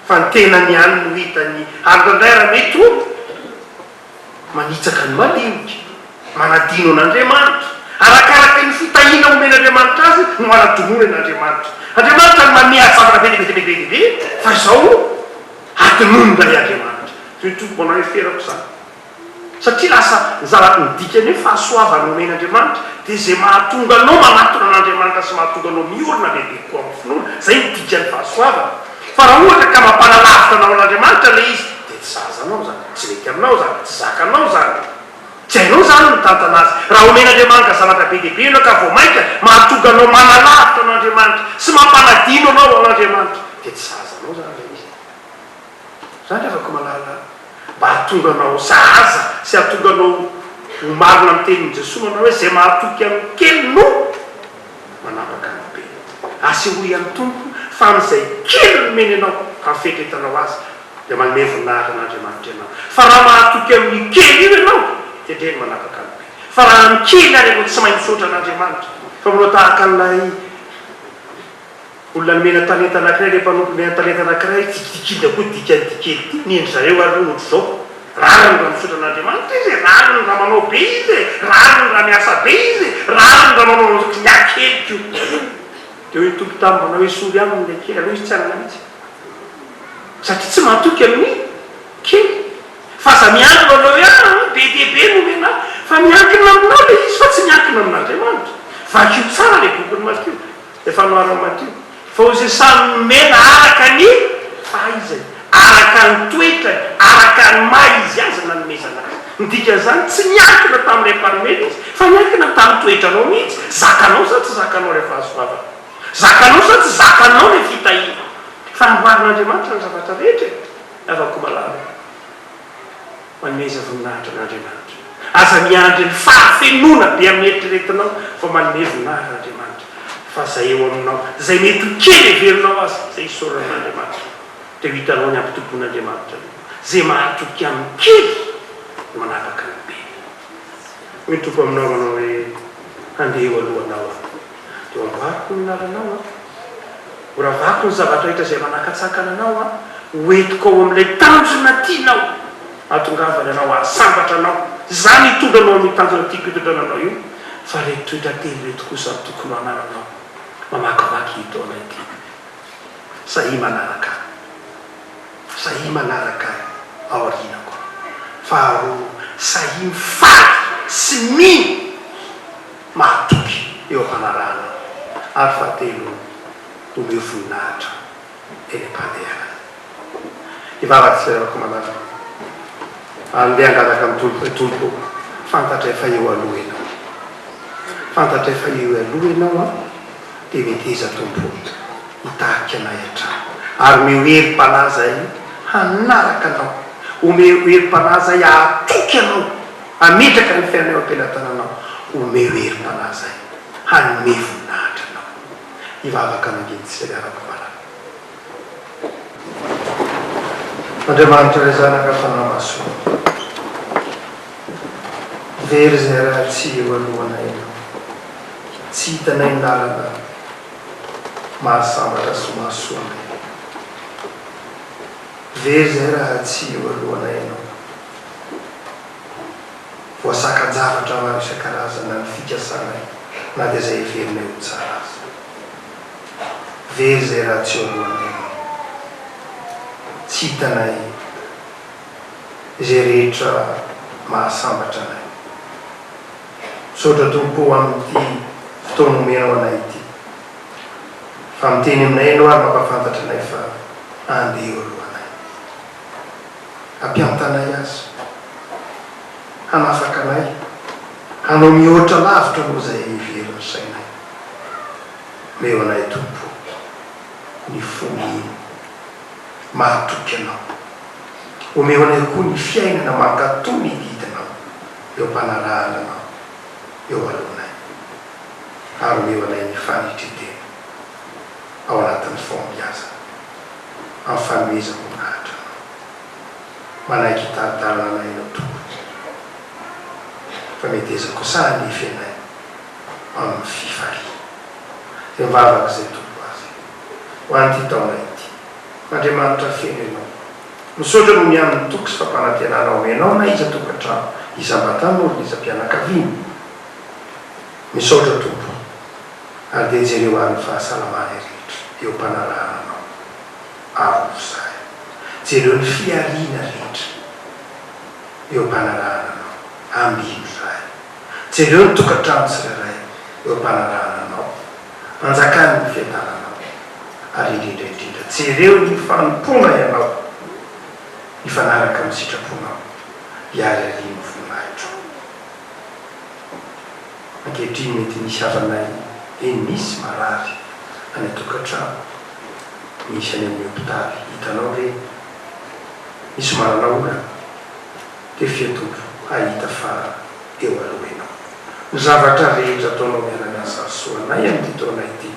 fa ny tenany ihany no hitany androndray raha mety olo manitsaka ny malinika manadino an'andriamanitra arakaraka ny fitahina omen'andriamanitra azy no manadonory n'andriamanitra andriamanitra ny mamiazavana be fa izao atonondray andriamanitra zay tompo manao eferako zany satria lasa nidikany hoe fahasoavana omen'andriamanitra dia zay mahatonga anao manatona an'andriamanitra sy mahatonga anao miorona bebe koa amin'ny finoana zay nidikany fahasoavana fa raha ohatra ka mampanalavitra anao an'andriamanitra le izy dia tsy zazanao zany tsy mety aminao zany tsy zakanao zany tsy hainao zany mitantana azy raha omen'andriamanitra zavatra be dehibe anao ka vo mainka mahatonga anao manalavitra an'andriamanitra sy mampanadino anao an'andriamanitra dia tsy zazanao zany le izy zany afaka malala mba hatonga anao zaza sy hatonga anao ho marina amin'ny tenin'i jesosy manao hoe zay mahatoky amin'ny kely no manapaka ny be asehoy amin'ny tompo fa amin'izay kely nomeny anao amin'ny fetretanao azy dia manome voninahitra an'andriamanitra ianao fa raha mahatoky amin'ny kely io ianao dia dreny manapaka ny be fa raha amin'ny kely ary anao tsy maintsy sotra an'andriamanitra fa manao tahaka an'ilay olona nomena talenta anankiray le mpanompo mena talenta anankiray tikitikida koa dikany dikely ty niendry zareo ary ohatra zao rariny raha misotra an'andriamanitra izy rariny raha manao be izy rariny raha miasa be izy rariny raha manao kinyakelyko dia hoe tompo tamy manao hoe sory aminy le kely aloha izy tsy anana mihitsy satria tsy mahatoky amin'ny kely fa za miankina anao hoe be dehibe nomena fa miankina aminao le izy fa tsy miankina amin'andriamanitra vakio tsara le bokony matio efa noarany matio fa ozy samy nomena araka ny fahaizany araka ny toetrany araka ny maha izy azy nanomezana azy midika zany tsy miankina tamin'ilay mpanomena izy fa miankina tamin'ny toetranao mihitsy zakanao sa tsy zakanao le fahasoavana zakanao sa tsy zakanao le fitahina fanamboarin'andriamanitra ny zavatra rehetra afako malala manomeza voninahitra n'andriamanitra aza miandry ny fahafenona be amin'ny eritreretinao fa manome voninahitra n'andriamanitra fa zay eo aminao zay mety ho kely everinao azy zay isoran'andriamanitra dia hitanao ny ampitompon'andriamanitra zay mahatoky amin'ny kely manapaka ny be hoe tompo aminao manao hoe handeha eo alohanao dia amboariko ny naranao oravako ny zavatra hitra zay manakatsakana anao hoentiko ao amin'ilay tanjona tianao atongavany anao ahasambatra anao zany hitondra anao amin'ny tanjona tiako hitondrananao io fa reto toetra teny reto kosa ny tokony anananao mamakivaky hito anay ty sahi manaraka sahi manaraka aorinako faharoa sahi mifaly sy mino mahatoky eo ampanarahana ary fahatelo omeo voninahitra eny am-pandehana ivavaky tsy ravako malala andeha angataka amin'ny tompo hoe tompo fantatra efa eo aloha ianao fantatra efa eo aloha ianao dia meteza tompo hitahaky anay hatrano ary mehoerim-panaza i hanaraka anao omeo herim-panaza i ahatoky anao ametraka ny fiainanao am-pelatananao omeo herim-panaza i hanome voninahitra anao ivavaka manginitsy arako malala andriamanitra ray zanaka fanamasoa very zay raha tsy eo alohanay anao tsy hitanay ny lalana mahasambatra sy mahasoana very zay raha tsy eo alohana ianao voasaka-javatra maro isan-karazana ny fikasana na dia zay verina eo tsara azy very zay raha tsy eo alohana ianao tsy hitanay zay rehetra mahasambatra anay misaotra tompo amin'ity fotoana omenao anay ity fa miteny aminay ianao ary mampafantatra anay fa andeha eo alohanay ampiantanay azy hanafaka anay hanao mihoatra lavitra aloha zay iveriny sainay meo anay tompo ny foniny mahatoky anao omeo anay koa ny fiainana mankatony didinao eo mpanarahananao eo alohanay ary omeo anay ny fanitretena ao anatin'ny fombiazana amin'ny fanomezako nahatra manaiky hitaritarana anay nao tompo fa metezako sahanify anay amin'ny fifali zay mivavaka zay tompo azy ho an'ity taonay ity mandriamanitra feno ianao misaotra no ny amin'ny toky sy fampanantenanao menao na iza tokantrano izambatany olo iza mpianakaviany misaotra tompo ary dia jereo amin'ny fahasalamana rehetra eo mpanarahananao arozay jereo ny fiarina rehetra eo mpanarahananao ambino zay jereo ny tokantrano tsirairay eo mpanarahananao anjakany ny fiatananao ary indrindraindrindra jereo ny fanompona ianao ifanaraka amin'ny sitraponao hiary arino voninahitro ankehitriny mety misy havanay eny misy marary any tokantrano misy any amin'ny hopitaly hitanao reny misy marana olana dia fiatompo ahita fa eo aloha ianao ny zavatra rehetra ataonao miarana asasoanay amin'ity taonay ity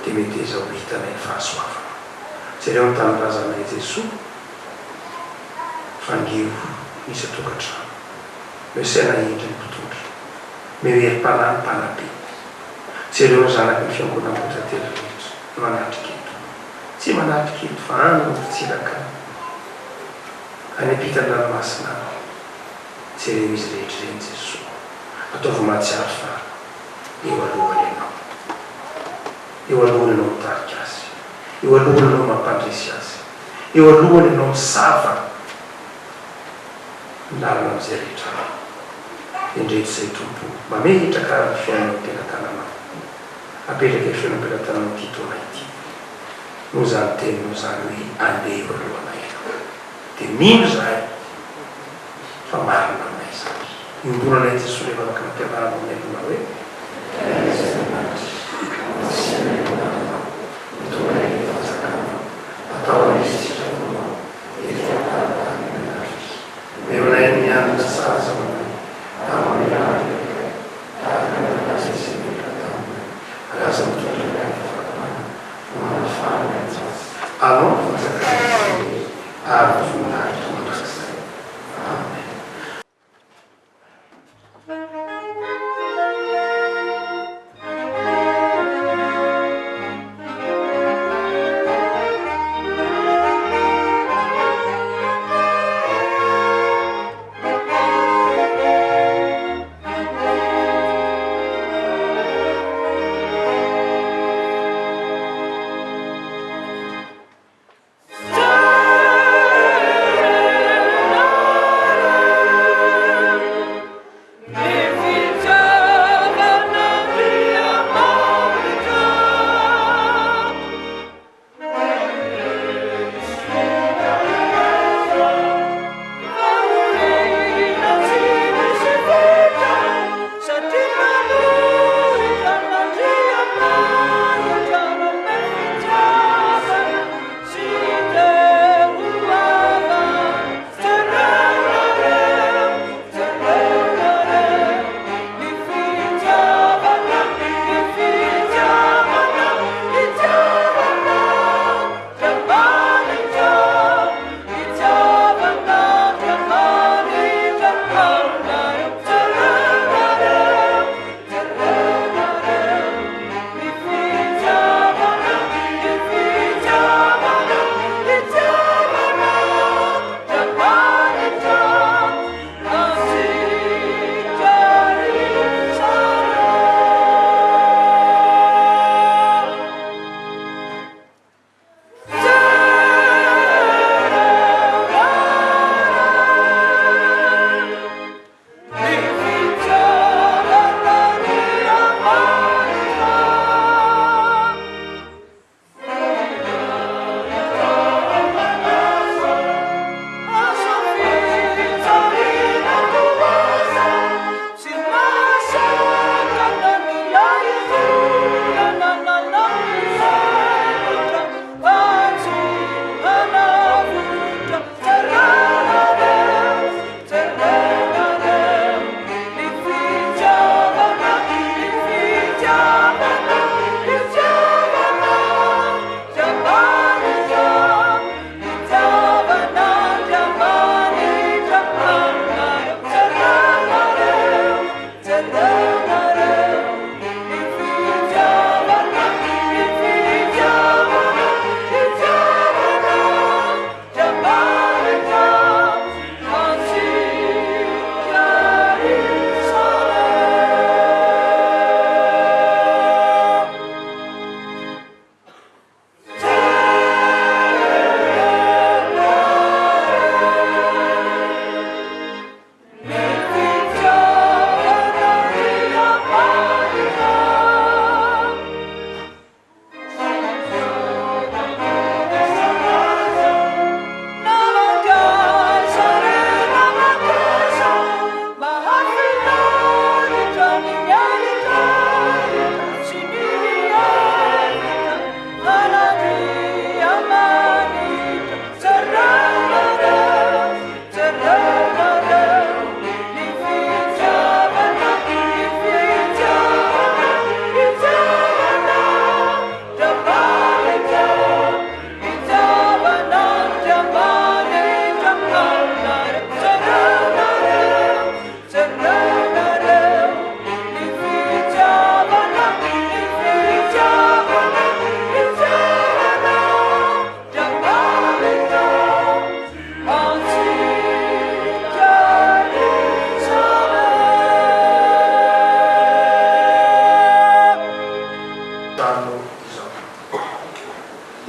dia mety ezao hitanay fahasoavana zareo ny tanorazanay Jesosy fangeo misy tokantrano mesaina endry ny mpitondra meherim-panahy mpanabe jereo ny zanaky ny fiangonam-botately rehetra manatrika eto tsy manatrika eto fa any mitsiraka any ampitan-dranomasina jereo izy rehetra reny Jesosy ataovy mahatsiary fa eo alohany ianao eo alohany ianao mitarika azy eo alohany ianao mampandresy azy eo alohany ianao misava milalana amin'izay rehetra indreto zay tompo mba mehitraka ny fiainao am-penatananao apetraka fiainam-penatananao ty taona ity no zany teninao zany hoe andeha eo alohana ianao dia mino zahay fa marina aminay zany imbonanay Jesosy rehefa afaka nampianarana aminay nona hoe atao izy meonay mianatra saza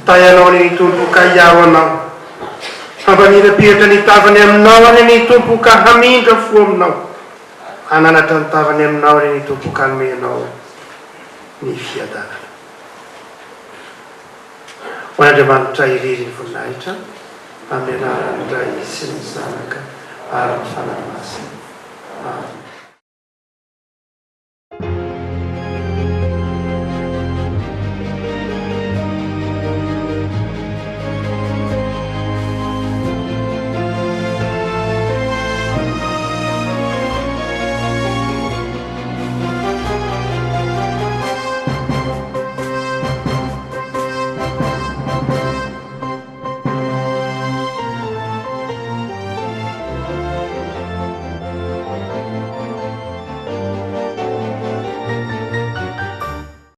tayanao ny tompoka iaho anao hampanirapiratra ny tavany aminao any ny tompoka hamindra fo aminao hananatra ny tavany aminao any ny tompoka anomenao ny fiadanana ho Andriamanitra iriry ny voninahitra amin'ny anaran'ny Ray sy ny Zanaka ary ny fanahy masina. Amen.